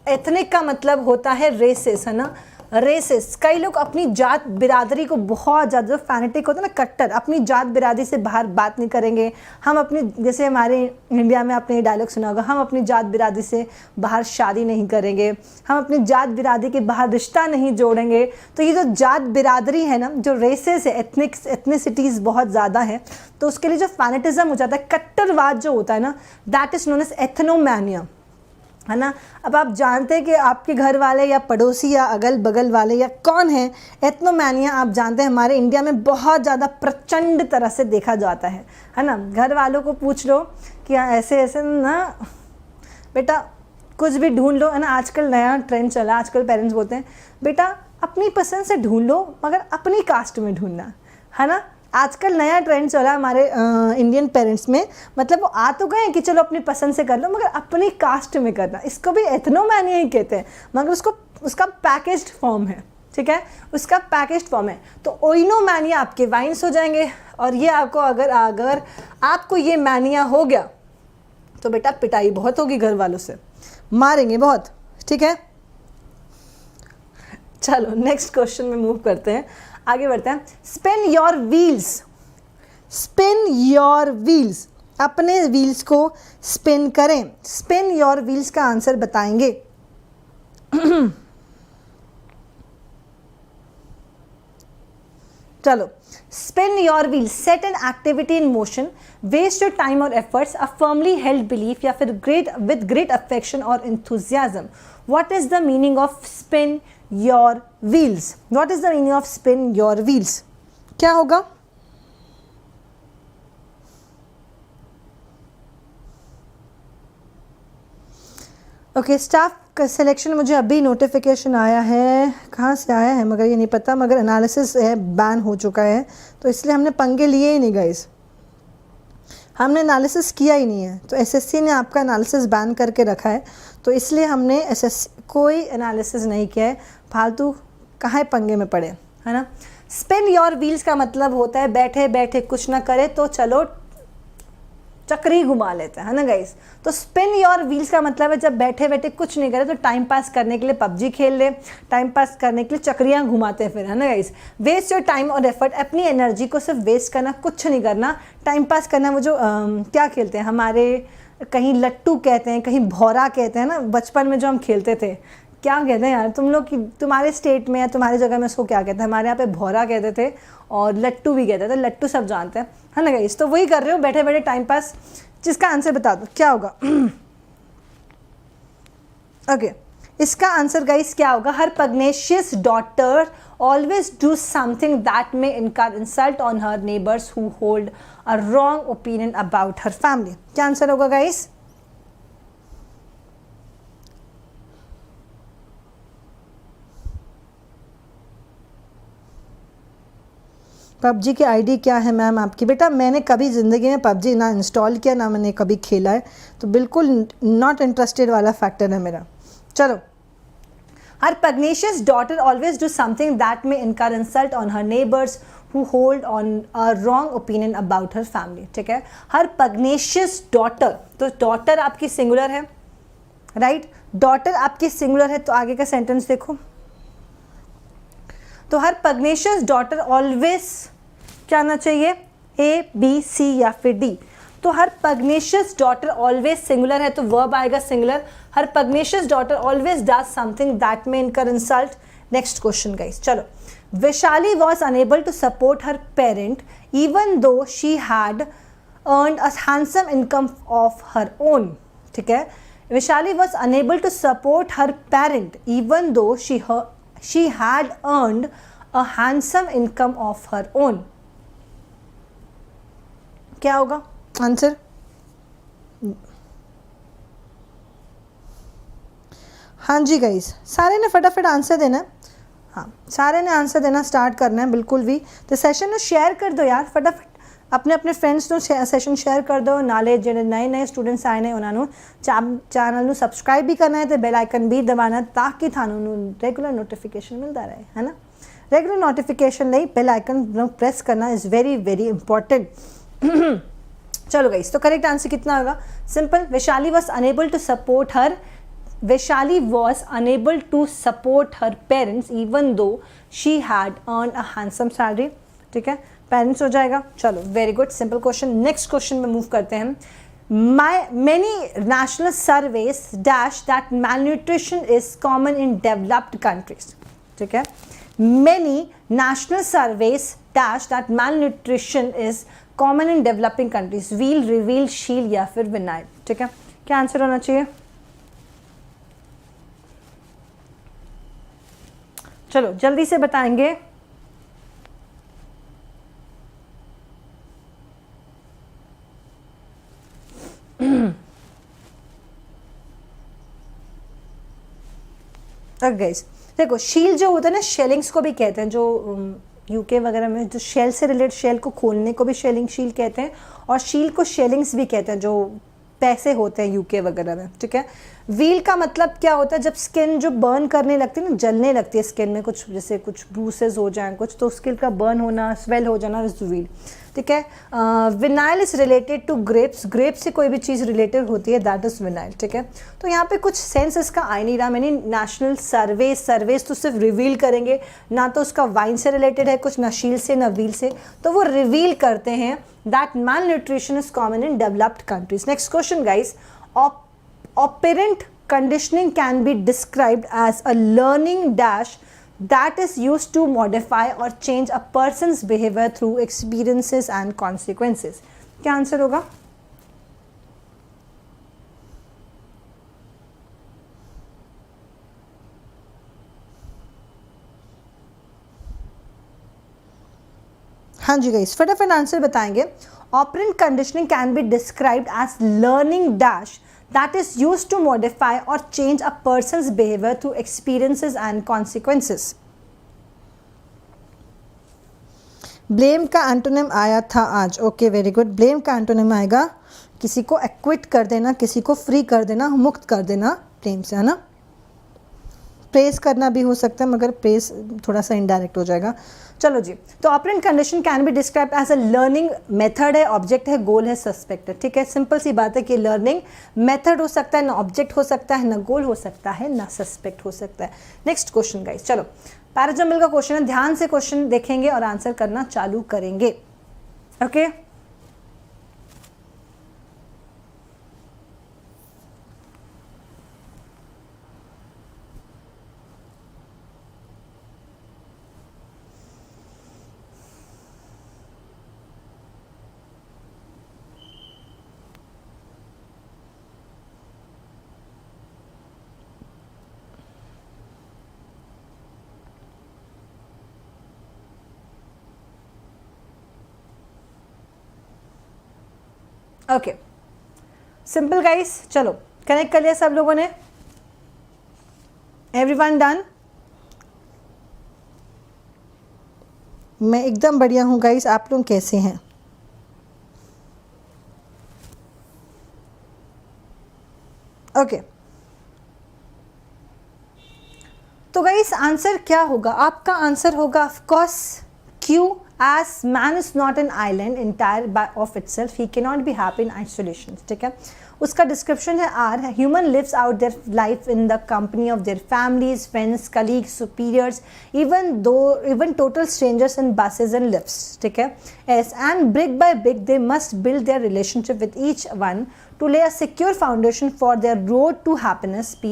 एथनिक का मतलब होता है रेसेस, है ना, रेसेस। कई लोग अपनी जात बिरादरी को बहुत ज़्यादा, फैनेटिक होता है ना, कट्टर, अपनी जात बिरादरी से बाहर बात नहीं करेंगे। हम अपनी, जैसे हमारे इंडिया में आपने ये डायलॉग सुना होगा, हम अपनी जात बिरादरी से बाहर शादी नहीं करेंगे, हम अपनी जात बिरादरी के बाहर रिश्ता नहीं जोड़ेंगे। तो ये जो जात बिरादरी है ना, जो रेसेस है, एथनिसिटीज़ बहुत ज़्यादा है, तो उसके लिए जो फैनेटिज्म हो जाता है, कट्टरवाद जो होता है ना, दैट इज़ नोन एज एथनोमैनिया, है ना। अब आप जानते हैं कि आपके घर वाले या पड़ोसी या अगल बगल वाले या कौन है, एथनोमैनिया आप जानते हैं हमारे इंडिया में बहुत ज़्यादा प्रचंड तरह से देखा जाता है ना। घर वालों को पूछ लो कि ऐसे ऐसे ना बेटा कुछ भी ढूंढ लो, है ना, आजकल नया ट्रेंड चला, आजकल पेरेंट्स बोलते हैं बेटा अपनी पसंद से ढूंढ लो मगर अपनी कास्ट में ढूंढना, है ना। आजकल नया ट्रेंड चला हमारे इंडियन पेरेंट्स में, मतलब वो आ तो गए कि चलो अपनी पसंद से कर लो मगर अपनी कास्ट में करना, इसको भी एथनोमैनिया ही कहते हैं, मगर उसका पैकेज्ड फॉर्म है, ठीक है, उसका पैकेज्ड फॉर्म है। तो ओइनोमैनिया आपके वाइन्स हो जाएंगे, और ये आपको अगर आपको ये मैनिया हो गया तो बेटा पिटाई बहुत होगी, घर वालों से मारेंगे बहुत, ठीक है। चलो नेक्स्ट क्वेश्चन में मूव करते हैं, आगे बढ़ते हैं। Spin your wheels, spin your wheels, अपने व्हील्स को स्पिन करें। स्पिन योर व्हील्स का आंसर बताएंगे। चलो, spin your wheels, set an activity in motion, waste your time और efforts, a firmly held belief, या फिर विद ग्रेट अफेक्शन और enthusiasm. What is the meaning of spin your wheels? What is the meaning of spin your wheels? क्या होगा? Okay, staff का selection मुझे अभी notification आया है, कहाँ से आया है मगर ये नहीं पता, मगर एनालिसिस है बैन हो चुका है, तो इसलिए हमने पंगे लिए ही नहीं गाइस, हमने एनालिसिस किया ही नहीं है। तो एसएससी ने आपका एनालिसिस बैन करके रखा है, तो इसलिए हमने कोई एनालिसिस नहीं किया है, फालतू कहाँ पंगे में पड़े, है ना। स्पिन योर व्हील्स का मतलब होता है बैठे बैठे कुछ ना करे तो चलो चक्री घुमा लेते हैं, है ना गाइस। तो स्पिन योर व्हील्स का मतलब है जब बैठे बैठे कुछ नहीं करे तो टाइम पास करने के लिए पबजी खेल ले, टाइम पास करने के लिए चक्रियाँ घुमाते हैं फिर, है ना गाइस। वेस्ट योर टाइम और एफर्ट, अपनी एनर्जी को सिर्फ वेस्ट करना, कुछ नहीं करना, टाइम पास करना। वो जो क्या खेलते हैं हमारे, कहीं लट्टू कहते हैं, कहीं भौरा कहते हैं ना, बचपन में जो हम खेलते थे, क्या कहते हैं यार तुम लोग की, तुम्हारे स्टेट में या तुम्हारी जगह में उसको क्या कहते हैं? हमारे यहाँ पे भौरा कहते थे और लट्टू भी कहते थे, लट्टू सब जानते हैं, है ना गाइस? तो वही कर रहे हो बैठे बैठे टाइम पास। जिसका आंसर बता दो क्या होगा। ओके, इसका आंसर गाइस क्या होगा? Her pugnacious daughter always do something that may incur insult on her neighbors who hold a wrong opinion about her family. क्या आंसर होगा गाइस? पबजी की आईडी क्या है मैम आपकी? बेटा मैंने कभी ज़िंदगी में पबजी ना इंस्टॉल किया, ना मैंने कभी खेला है, तो बिल्कुल नॉट इंटरेस्टेड वाला फैक्टर है मेरा। चलो, her pugnacious daughter always do something that may incur insult on her neighbours who hold on a wrong opinion about her family. ठीक है, हर पग्नेशियस डॉटर, तो डॉटर आपकी सिंगुलर है, राइट? डॉटर आपकी सिंगुलर है, तो आगे का सेंटेंस देखो। तो हर पग्नेशियस डॉटर ऑलवेज क्या आना चाहिए? ए, बी, सी या फिर डी। तो her pugnacious daughter always singular है, तो वर्ब आएगा singular. Her pugnacious daughter always does something that may incur insult. Next question guys, चलो। Vaishali was unable to support her parent even though she had earned a handsome income of her own. ठीक है, Vaishali was unable to support her parent even though she had earned a handsome income of her own. क्या होगा answer? हाँ जी guys, सारे ने फटाफट answer देना है। हाँ, सारे ने आंसर देना स्टार्ट करना है बिल्कुल भी। तो सेशन में शेयर कर दो यार फटाफट, अपने अपने फ्रेंड्स ਨੂੰ ਸੈਸ਼ਨ ਸ਼ੇਅਰ ਕਰ ਦਿਓ। ਨਾਲੇ ਜਿਹੜੇ ਨਏ ਸਟੂਡੈਂਟਸ ਆਏ ਨੇ ਉਹਨਾਂ ਨੂੰ ਚੈਨਲ ਨੂੰ ਸਬਸਕ੍ਰਾਈਬ ਵੀ ਕਰਨਾ ਹੈ ਤੇ ਬੈਲ ਆਈਕਨ ਵੀ ਦਬਾਉਣਾ ਤਾਂ ਕਿ ਤੁਹਾਨੂੰ ਰੈਗੂਲਰ ਨੋਟੀਫਿਕੇਸ਼ਨ ਮਿਲਦਾ ਰਹੇ, ਹੈ ਨਾ? ਰੈਗੂਲਰ ਨੋਟੀਫਿਕੇਸ਼ਨ ਲਈ ਬੈਲ ਆਈਕਨ ਨੂੰ प्रेस करना इज़ वेरी वेरी इंपॉर्टेंट। चलो गाइस, तो करेक्ट आंसर कितना होगा? Simple, Vaishali was unable to support her, Vaishali was unable to support her parents even though she had earn a handsome salary. ठीक है, parents हो जाएगा। चलो very good, simple question. Next question में मूव करते हैं। Many national surveys dash that malnutrition is common in developed countries. ठीक है, many national surveys dash that malnutrition is common in developing countries. Wheel, reveal, शील या फिर vinyl. ठीक है, क्या आंसर होना चाहिए? चलो जल्दी से बताएंगे। गाइस देखो, शील जो होता है ना, शेलिंग्स को भी कहते हैं। जो यूके वगैरह में जो शेल से रिलेटेड, शेल को खोलने को भी शेलिंग शील कहते हैं, और शील को शेलिंग्स भी कहते हैं, जो पैसे होते हैं यूके वगैरह में। ठीक है, व्हील का मतलब क्या होता है? जब स्किन जो बर्न करने लगती है ना, जलने लगती है स्किन में, कुछ जैसे कुछ ब्रूसेस हो जाएं कुछ, तो स्किन का बर्न होना, स्वेल हो जाना, इज व्हील। ठीक है, vinyl is related to grapes. Grapes से कोई भी चीज़ रिलेटेड होती है, दैट इज विनाइल। ठीक है, तो यहाँ पे कुछ सेंस इसका आ नहीं रहा। मैंने नेशनल सर्वेस तो सिर्फ रिवील करेंगे ना, तो उसका वाइन से रिलेटेड है कुछ, ना शील से ना व्हील से, तो वो रिवील करते हैं that malnutrition is common in developed countries. Next question guys, operant conditioning can be described as a learning dash that is used to modify or change a person's behavior through experiences and consequences. क्या answer होगा? हाँ जी guys, फटाफट answer बताएंगे। Operant conditioning can be described as learning dash that is used to modify or change a person's behaviour through experiences and consequences. Blame का antonym आया था आज। ओके वेरी गुड, ब्लेम का एंटोनिम आएगा किसी को एक्विट कर देना, किसी को फ्री कर देना, मुक्त कर देना ब्लेम से, है ना? प्रेस करना भी हो सकता है, मगर प्रेस थोड़ा सा इनडायरेक्ट हो जाएगा। चलो जी, तो operant condition can be describe as a learning method है, ऑब्जेक्ट है, गोल है, सस्पेक्ट है। ठीक है, सिंपल सी बात है कि लर्निंग मेथड हो सकता है, ना ऑब्जेक्ट हो सकता है, ना गोल हो सकता है, ना सस्पेक्ट हो सकता है। नेक्स्ट क्वेश्चन गाइस, चलो पैराजम्बल का क्वेश्चन है, ध्यान से क्वेश्चन देखेंगे और आंसर करना चालू करेंगे। ओके ओके, सिंपल गाइस, चलो कनेक्ट कर लिया सब लोगों ने? Everyone done? मैं एकदम बढ़िया हूँ गाइस, आप लोग कैसे हैं? ओके, तो गाइस आंसर क्या होगा? आपका आंसर होगा of course Q, as man is not an island entire by of itself, he cannot be happy in isolation. ठीक है, उसका डिस्क्रिप्शन है R, human lives out their life in the company of their families, friends, colleagues, superiors, even total strangers in buses and lifts. ठीक है, S and brick by brick they must build their relationship with each one to lay a secure foundation for their road to happiness. P,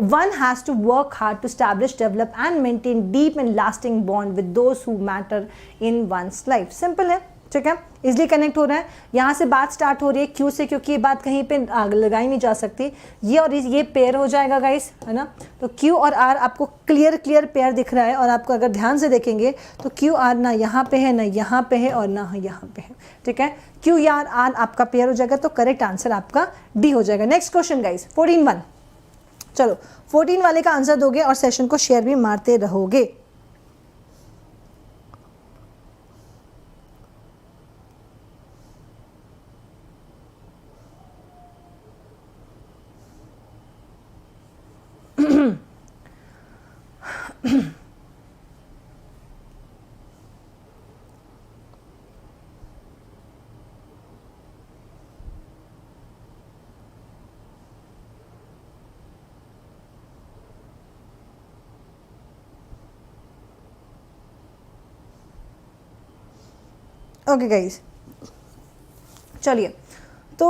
one has to work hard to establish, develop and maintain deep and lasting bond with those who matter in one's life. Simple है, ठीक है, easily connect हो रहा है. यहाँ से बात start हो रही है क्यू से, क्योंकि ये बात कहीं पे लगाई नहीं जा सकती. ये और ये पेयर हो जाएगा गाइस, है ना. तो क्यू और आर आपको क्लियर पेयर दिख रहा है, और आपको अगर ध्यान से देखेंगे तो क्यू आर ना यहाँ पे है, ना यहाँ पे है, और ना यहाँ पे है. ठीक है, क्यू आर आर आपका पेयर हो जाएगा, तो करेक्ट आंसर आपका डी हो जाएगा. Next question guys, 14-1. चलो 14 वाले का आंसर दोगे और सेशन को शेयर भी मारते रहोगे. ओके गाइस, चलिए तो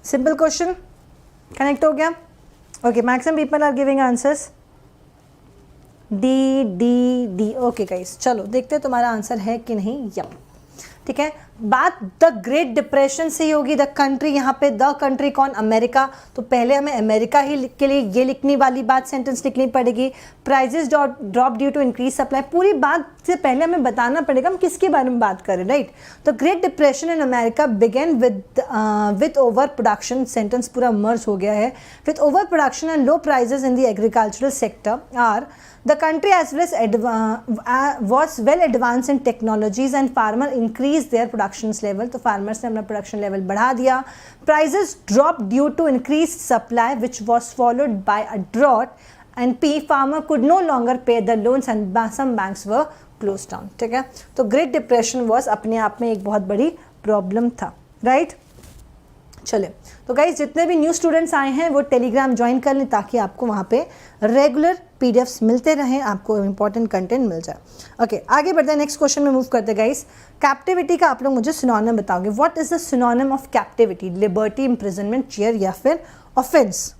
सिंपल क्वेश्चन कनेक्ट हो गया. Okay, maximum people are giving answers D D D. Okay guys, चलो देखते हैं तुम्हारा आंसर है कि नहीं. यप, ठीक है. बात द ग्रेट डिप्रेशन से ही होगी. द कंट्री, यहाँ पे द कंट्री कौन? अमेरिका. तो पहले हमें अमेरिका ही के लिए ये लिखने वाली बात सेंटेंस लिखनी पड़ेगी. Prices drop due to increase supply. पूरी बात से पहले हमें बताना पड़ेगा हम किसके बारे में बात करें, राइट. तो great depression in America began with over production. Sentence पूरा मर्ज हो गया है. With over production and low prices in the agricultural sector are the country as was well advanced in technologies and farmer increased their productions level. तो farmers ने अपना production level बढ़ा दिया. Prices dropped due to increased supply which was followed by a drought. And P, farmer could no longer pay the loans and some banks were closed down. ठीक है, तो Great Depression was अपने आप में एक बहुत बड़ी प्रॉब्लम था, राइट. चले तो गाइज जितने भी न्यू स्टूडेंट्स आए हैं वो टेलीग्राम ज्वाइन कर लें ताकि आपको वहाँ पे रेगुलर पीडीएफ्स मिलते रहें, आपको इंपॉर्टेंट कंटेंट मिल जाए. ओके, आगे बढ़ते हैं. नेक्स्ट क्वेश्चन में मूव करते हैं गाइज. कैप्टिविटी का आप लोग मुझे सिनोनिम बताओगे. What is the synonym of captivity? Liberty, imprisonment, cheer या फिर offence.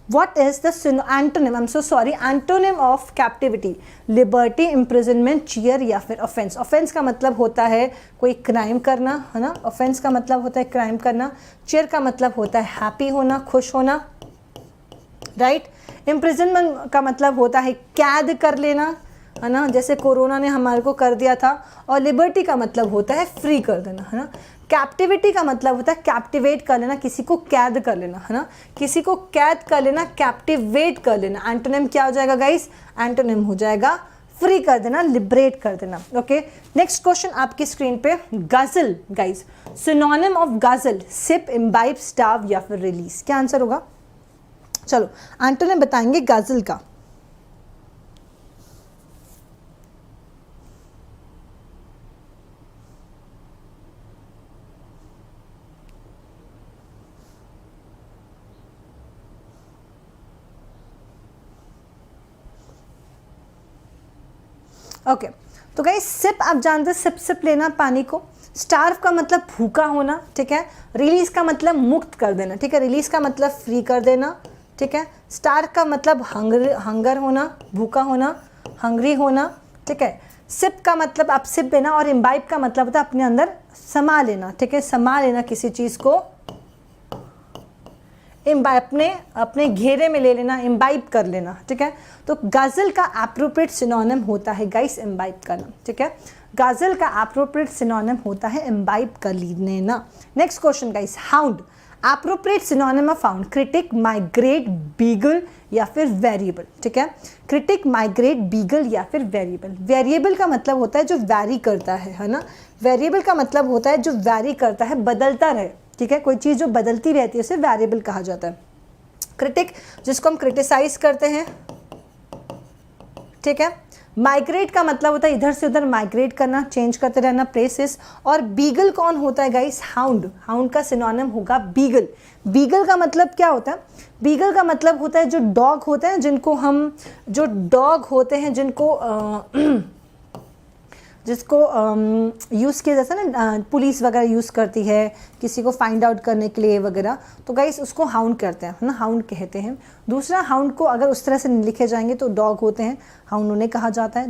What is the antonym? I'm so sorry. Antonym of captivity. Liberty, imprisonment, cheer या फिर offense. Offense का मतलब होता है कोई crime करना, है ना. Offense का मतलब होता है crime करना. cheer का मतलब होता है happy होना, खुश होना, right. imprisonment का मतलब होता है कैद कर लेना, है ना, जैसे कोरोना ने हमारे को कर दिया था. और लिबर्टी का मतलब होता है फ्री कर देना, है ना. कैप्टिविटी का मतलब होता है कैप्टिवेट कर लेना, किसी को कैद कर लेना, है ना. किसी को कैद कर लेना, कैप्टिवेट कर लेना. एंटोनिम क्या हो जाएगा गाइस? एंटोनिम हो जाएगा फ्री कर देना, लिबरेट कर देना. ओके, नेक्स्ट क्वेश्चन आपकी स्क्रीन पे. गजल गाइस, सिनोनिम ऑफ गजल. सिप, इम्बाइब, स्टाव या फिर रिलीज. क्या आंसर होगा? चलो एंटोनिम बताएंगे गजल का. ओके, तो गाइस सिप आप जानते हैं, सिप सिप लेना पानी को. स्टार्व का मतलब भूखा होना, ठीक है. रिलीज का मतलब मुक्त कर देना, ठीक है. रिलीज का मतलब फ्री कर देना, ठीक है। स्टार्व का मतलब हंगर होना, भूखा होना, हंग्री होना, ठीक है। सिप का मतलब आप सिप लेना, और इम्बाइब का मतलब होता है अपने अंदर समा लेना, ठीक है, समा लेना किसी चीज़ को, अपने घेरे में ले लेना, इम्बाइब कर लेना, ठीक है। तो गज़ल का एप्रोप्रिएट सिनोनिम होता है गाइस इम्बाइब करना, ठीक है। गज़ल का एप्रोप्रिएट सिनोनिम होता है इम्बाइब कर लेना। Next question guys, hound appropriate synonym of hound, critic, migrate, beagle या फिर वेरिएबल, ठीक है। क्रिटिक, माइग्रेट, बीगल या फिर वेरिएबल। वेरिएबल का मतलब होता है जो वैरी करता है ना। वेरिएबल का मतलब होता है जो वैरी करता है, बदलता रहे, ठीक है। कोई चीज़ जो बदलती रहती है उसे वेरिएबल कहा जाता है। क्रिटिक जिसको हम क्रिटिसाइज करते हैं, ठीक है। माइग्रेट का मतलब होता है इधर से उधर माइग्रेट करना, चेंज करते रहना प्लेसेस। और बीगल कौन होता है गाइस? हाउंड। हाउंड का सिनोनिम होगा बीगल। बीगल का मतलब क्या होता है? बीगल का मतलब होता है जो डॉग होते हैं जिनको हम, जो डॉग होते हैं जिसको यूज़ किया जाता है ना, पुलिस वगैरह यूज़ करती है किसी को फाइंड आउट करने के लिए वगैरह, तो गाइस उसको हाउंड करते हैं ना, हाउंड कहते हैं। दूसरा, हाउंड को अगर उस तरह से लिखे जाएंगे तो डॉग होते हैं, हाउंड उन्हें कहा जाता है।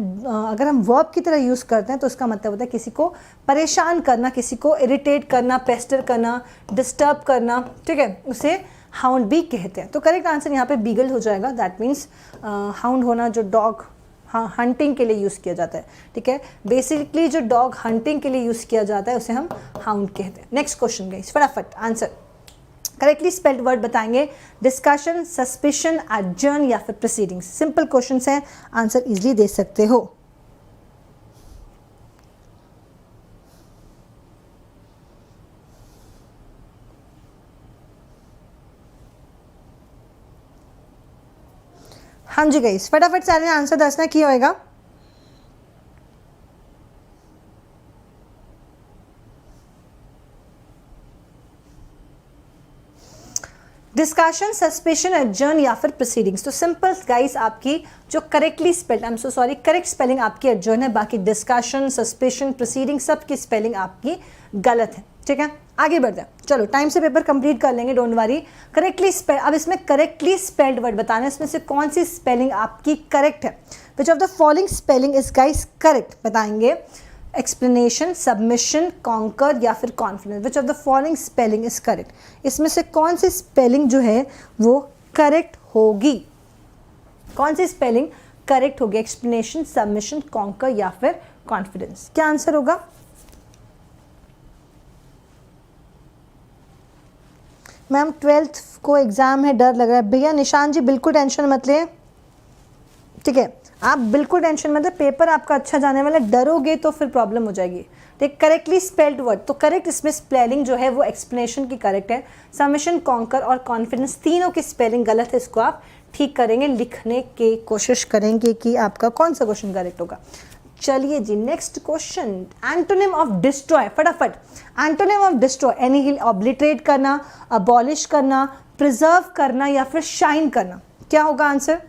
अगर हम वर्ब की तरह यूज़ करते हैं तो उसका मतलब होता है किसी को परेशान करना, किसी को इरिटेट करना, पेस्टर करना, डिस्टर्ब करना, ठीक है, उसे हाउंड भी कहते हैं। तो करेक्ट आंसर यहाँ पे बीगल हो जाएगा। दैट मीन्स हाउंड होना जो डॉग हंटिंग के लिए यूज़ किया जाता है, ठीक है। बेसिकली जो डॉग हंटिंग के लिए यूज़ किया जाता है उसे हम हाउंड कहते हैं। नेक्स्ट क्वेश्चन गाइस, फटाफट आंसर करेक्टली स्पेल्ड वर्ड बताएंगे। डिस्कशन, सस्पिशन, एडजर्न या फिर प्रोसीडिंग्स। सिंपल क्वेश्चंस हैं, आंसर इजीली दे सकते हो। हाँ जी गाइस, फटाफट सारे आंसर दसना की होएगा। डिस्कशन, सस्पेशन, एडजर्न या फिर प्रोसीडिंग्स। तो सिंपल गाइस आपकी जो correctly spelled, I am so sorry, correct spelling आपकी एडजर्न है, बाकी डिस्कशन, सस्पेशन, प्रोसीडिंग सब की स्पेलिंग आपकी गलत है, ठीक है। आगे बढ़ते हैं, चलो टाइम से पेपर कंप्लीट कर लेंगे, डोंट वरी। करेक्टली स्पेल, अब इसमें करेक्टली स्पेल्ड वर्ड बताना है, इसमें से कौन सी स्पेलिंग आपकी करेक्ट है। Which of the following spelling is guys correct बताएंगे। एक्सप्लेनेशन, सबमिशन, कॉन्कर या फिर confidence. Which of the following spelling is correct, इसमें से कौन सी स्पेलिंग जो है वो करेक्ट होगी, कौन सी स्पेलिंग करेक्ट होगी? एक्सप्लेनेशन, सबमिशन, कॉन्कर या फिर कॉन्फिडेंस। क्या आंसर होगा? मैम 12th को एग्ज़ाम है, डर लग रहा है। भैया निशान जी बिल्कुल टेंशन मत लें, ठीक है, आप बिल्कुल टेंशन मत लें, पेपर आपका अच्छा जाने वाला है। डरोगे तो फिर प्रॉब्लम हो जाएगी, ठीक। करेक्टली स्पेल्ड वर्ड, तो करेक्ट इसमें स्पेलिंग जो है वो एक्सप्लेनेशन की करेक्ट है। सबमिशन, कॉन्कर और कॉन्फिडेंस तीनों की स्पेलिंग गलत है, इसको आप ठीक करेंगे, लिखने की कोशिश करेंगे कि आपका कौन सा क्वेश्चन करेक्ट होगा। चलिए जी, next question, antonym of destroy. फटाफट, antonym of destroy, annihilate, obliterate करना, अबॉलिश करना, प्रिजर्व करना या फिर शाइन करना। क्या होगा answer?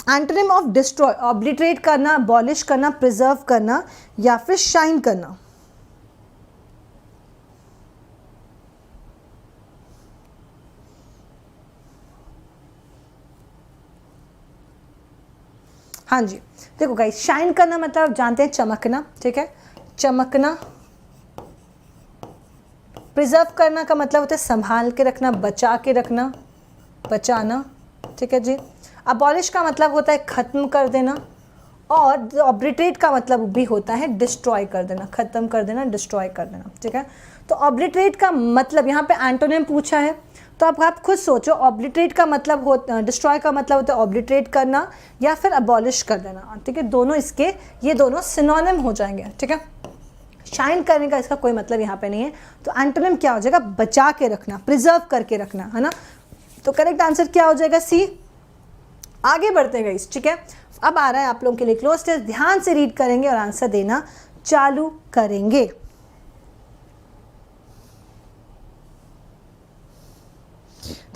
Antonym of destroy, obliterate करना, अबॉलिश करना, प्रिजर्व करना या फिर शाइन करना। हाँ जी, देखो गाइस, शाइन करना मतलब आप जानते हैं चमकना, ठीक है, चमकना। प्रिजर्व करना का मतलब होता है संभाल के रखना, बचा के रखना, बचाना, ठीक है जी। अबॉलिश का मतलब होता है ख़त्म कर देना, और ऑब्लिटरेट का मतलब भी होता है डिस्ट्रॉय कर देना, ख़त्म कर देना, डिस्ट्रॉय कर देना, ठीक है। तो ऑब्लिटरेट का मतलब, यहाँ पे एंटोनिम पूछा है तो अब आप खुद सोचो, ऑब्लिटरेट का मतलब हो, डिस्ट्रॉय का मतलब होता है ऑब्लिटरेट करना या फिर अबॉलिश कर देना, ठीक है। दोनों इसके, ये दोनों सिनोनिम हो जाएंगे, ठीक है। शाइन करने का इसका कोई मतलब यहाँ पे नहीं है, तो एंटोनिम क्या हो जाएगा? बचा के रखना, प्रिजर्व करके रखना, है ना। तो करेक्ट आंसर क्या हो जाएगा? सी। आगे बढ़ते हैं गाइस, ठीक है। अब आ रहा है आप लोगों के लिए क्लोज टेस्ट, ध्यान से रीड करेंगे और आंसर देना चालू करेंगे।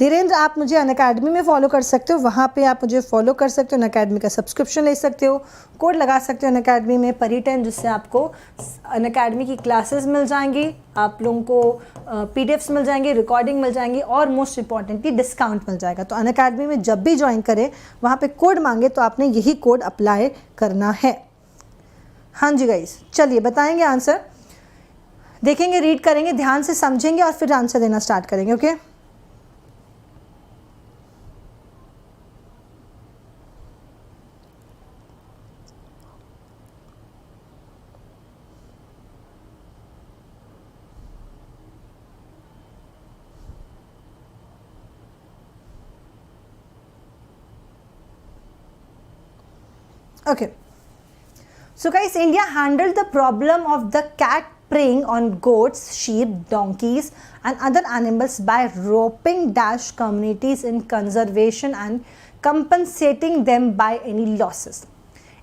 धीरेन्द्र, आप मुझे अनअकैडमी में फॉलो कर सकते हो, वहाँ पे आप मुझे फॉलो कर सकते हो, अनअकैडमी का सब्सक्रिप्शन ले सकते हो, कोड लगा सकते हो अनअकैडमी में परी10, जिससे आपको अनअकैडमी की क्लासेस मिल जाएंगी, आप लोगों को पीडीएफ्स मिल जाएंगे, रिकॉर्डिंग मिल जाएंगी और मोस्ट इंपॉर्टेंटली डिस्काउंट मिल जाएगा। तो अनअकैडमी में जब भी ज्वाइन करें वहाँ पे कोड मांगे तो आपने यही कोड अप्लाई करना है। हाँ जी गाइस, चलिए बताएंगे आंसर, देखेंगे, रीड करेंगे, ध्यान से समझेंगे और फिर आंसर देना स्टार्ट करेंगे। Okay okay, so guys, India handled the problem of the cat preying on goats, sheep, donkeys and other animals by roping dash communities in conservation and compensating them by any losses.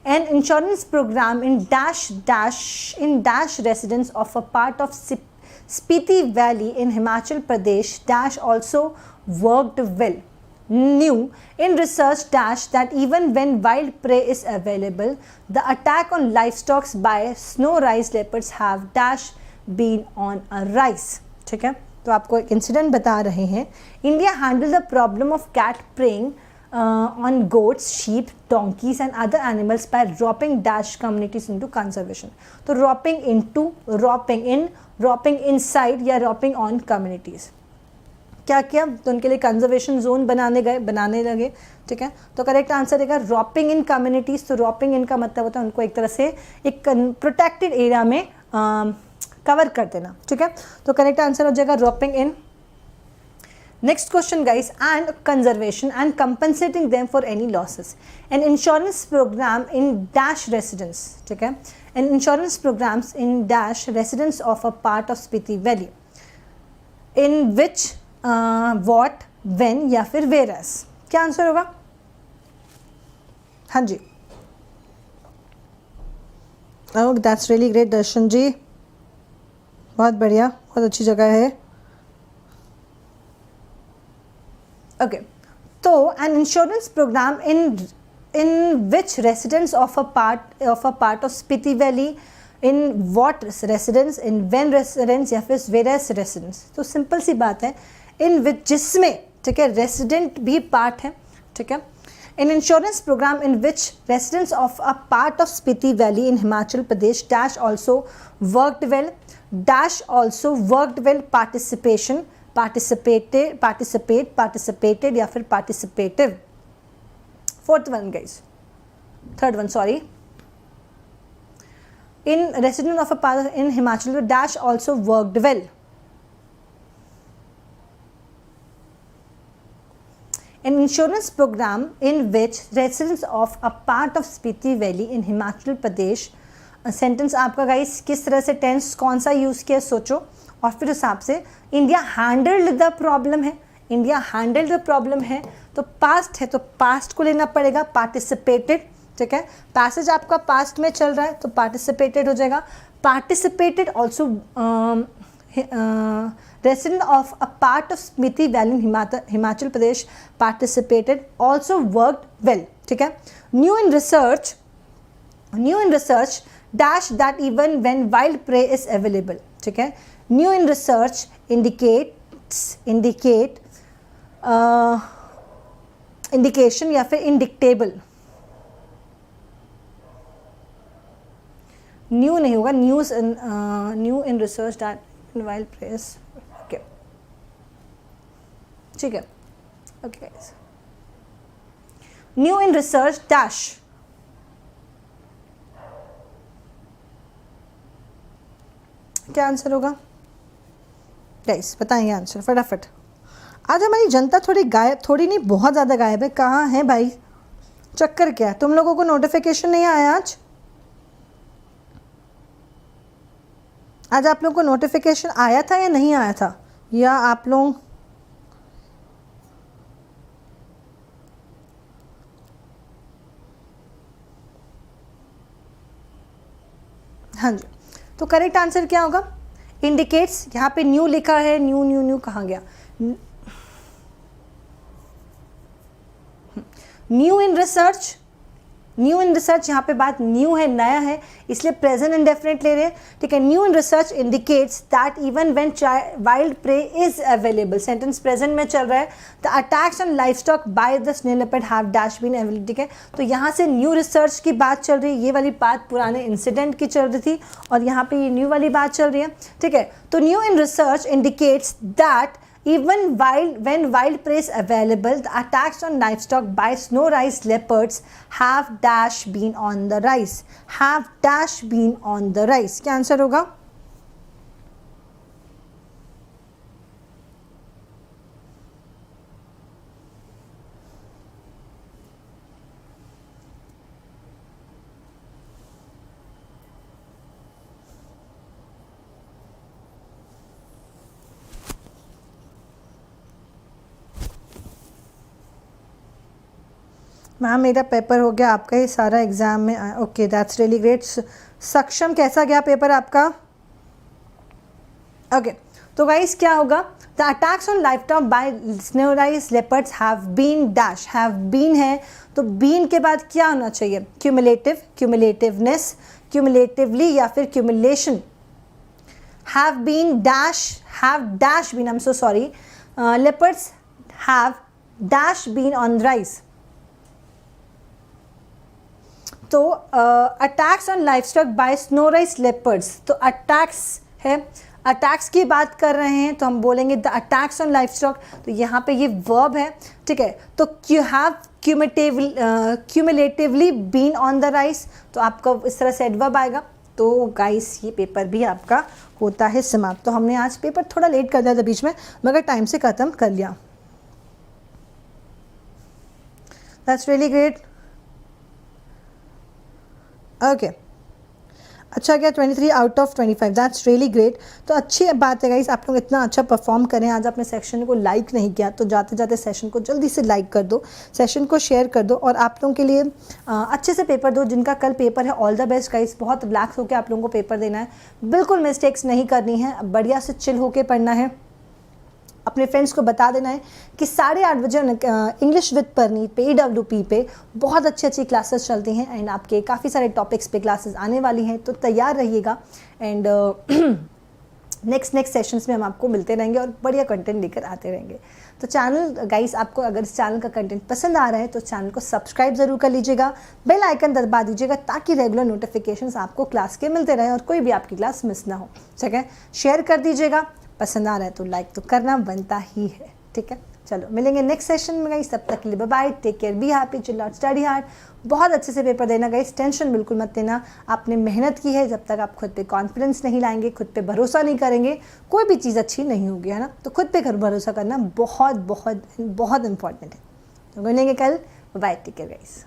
An insurance program in dash residents of a part of Spiti Valley in Himachal Pradesh dash also worked well. New in research dash that even when wild prey is available, the attack on livestock by snow rice leopards have dash been on a rise. ठीक है, तो आपको एक incident बता रहे हैं। India handle the problem of cat preying on goats, sheep, donkeys and other animals by roping dash communities into conservation. तो roping into, roping in, roping inside या roping on communities क्या किया, तो उनके लिए कंजर्वेशन जोन बनाने लगे। ठीक है, तो करेक्ट आंसर रहेगा रॉपिंग इन कम्युनिटीज़। तो रॉपिंग इन का मतलब होता है उनको एक तरह से एक प्रोटेक्टेड एरिया में कवर कर देना। ठीक है, तो करेक्ट आंसर हो जाएगा रॉपिंग इन। Next question guys, and conservation and compensating them for any losses. An insurance program in dash residents, ठीक है, an insurance programs in dash residents of a part of Spiti Valley, in which what, when या फिर whereas, क्या answer होगा? हाँ जी, oh that's really great दर्शन जी, बहुत बढ़िया, बहुत अच्छी जगह है। Okay, so an insurance program in which residents of a part of Spiti Valley, in what residents, in when residents या फिर various residents। तो सिंपल सी बात है, in which जिसमें, ठीक है, resident भी part है। ठीक है, an insurance program in which residents of a part of Spiti Valley in Himachal Pradesh dash also worked well, dash also worked well, participation, participated या फिर participative। fourth one guys, third one sorry, in resident of a part in Himachal dash also worked well। An insurance program in which residents of a part of Spiti Valley in Himachal Pradesh, sentence आपका guys किस तरह से, tense कौन सा use किया सोचो और फिर हिसाब से। इंडिया हैंडल्ड द प्रॉब्लम है, इंडिया हैंडल्ड द प्रॉब्लम है तो पास्ट है, तो पास्ट को लेना पड़ेगा, पार्टिसिपेटेड। ठीक है, पैसेज आपका पास्ट में चल रहा है तो पार्टिसिपेटेड हो जाएगा। Participated also resident of a part of Spiti Valley in Himachal Pradesh participated also worked well। ठीक है, new in research dash that even when wild prey is available। ठीक है, new in research indication या फिर indictable, new नहीं होगा, new in research that in wild prey is okay. ठीक है, okay guys, new in research dash, क्या answer होगा गाइस, बताएंगे आंसर फटाफट। आज हमारी जनता थोड़ी गायब, थोड़ी नहीं बहुत ज़्यादा गायब है। कहाँ है भाई, चक्कर क्या है? तुम लोगों को नोटिफिकेशन नहीं आया आज? आज आप लोगों को नोटिफिकेशन आया था या नहीं आया था, या आप लोग हाँ जी, तो करेक्ट आंसर क्या होगा? इंडिकेट्स, यहाँ पे न्यू लिखा है, न्यू कहाँ गया? New in research, new in research, यहाँ पे बात न्यू है, नया है, इसलिए प्रेजेंट इंडेफिनिट ले रहे हैं, ठीक है। New in research indicates that even when wild prey is available, sentence present में चल रहा है। The attacks on livestock by the snow leopard have dash been available, ठीक है। तो यहाँ से न्यू रिसर्च की बात चल रही है, ये वाली बात पुराने इंसिडेंट की चल रही थी और यहाँ पे ये न्यू वाली बात चल रही है, ठीक है। तो new in research indicates that even when wild prey is available, the attacks on livestock by snow rice leopards have dash been on the rise, have dash been on the rise। क्या answer होगा? Ma'am मेरा paper हो गया, आपका ही सारा exam में, okay that's really great. सक्षम कैसा गया पेपर आपका? ओके तो गाइस क्या होगा? The attacks on livestock by snow rice leopards have been dash, have been है तो बीन के बाद क्या होना चाहिए? क्यूमुलेटिव, क्यूमुलेटिवनेस, क्यूमुलेटिवली या फिर cumulation. Have been dash, have dash been, I am so sorry, leopards have dash been on rise. तो attacks on livestock by snow rice leopards, तो अटैक्स है, अटैक्स की बात कर रहे हैं तो हम बोलेंगे द अटैक्स ऑन लाइवस्टॉक, तो यहाँ पे ये वर्ब है, ठीक है। तो you have cumulatively been on the rice, तो आपका इस तरह से एडवर्ब आएगा। तो गाइस ये पेपर भी आपका होता है समाप्त। तो हमने आज पेपर थोड़ा लेट कर दिया था बीच में, मगर टाइम से ख़त्म कर लिया। That's really great. ओके अच्छा गया 23 out of 25, that's really great. तो अच्छी बात है गाइस, आप लोग इतना अच्छा परफॉर्म करें। आज आपने सेशन को लाइक नहीं किया तो जाते जाते सेशन को जल्दी से लाइक कर दो, सेशन को शेयर कर दो और आप लोगों के लिए अच्छे से पेपर दो। जिनका कल पेपर है ऑल द बेस्ट गाइस, बहुत रिलैक्स होकर आप लोगों को पेपर देना है, बिल्कुल मिस्टेक्स नहीं करनी है, बढ़िया से चिल होकर पढ़ना है। अपने फ्रेंड्स को बता देना है कि 8:30 बजे इंग्लिश विद परनीत पे EWP पे बहुत अच्छी क्लासेस चलती हैं एंड आपके काफ़ी सारे टॉपिक्स पे क्लासेस आने वाली हैं, तो तैयार रहिएगा। एंड नेक्स्ट सेशंस में हम आपको मिलते रहेंगे और बढ़िया कंटेंट लेकर आते रहेंगे। तो चैनल गाइस, आपको अगर इस चैनल का कंटेंट पसंद आ रहा है तो चैनल को सब्सक्राइब ज़रूर कर लीजिएगा, बेल आइकन दबा दीजिएगा ताकि रेगुलर नोटिफिकेशंस आपको क्लास के मिलते रहें और कोई भी आपकी क्लास मिस ना हो, ठीक है। शेयर कर दीजिएगा, पसंद आ रहा है तो लाइक तो करना बनता ही है, ठीक है। चलो मिलेंगे नेक्स्ट सेशन में गाइस, तब तक के लिए bye bye, take care, be happy, chill out, study hard, बहुत अच्छे से पेपर देना गाइस, टेंशन बिल्कुल मत लेना। आपने मेहनत की है, जब तक आप खुद पे कॉन्फिडेंस नहीं लाएंगे, खुद पे भरोसा नहीं करेंगे, कोई भी चीज़ अच्छी नहीं होगी, है ना। तो खुद पे भरोसा करना बहुत बहुत बहुत इंपॉर्टेंट है। तो मिलेंगे कल, बाय, टेक केयर गाइस।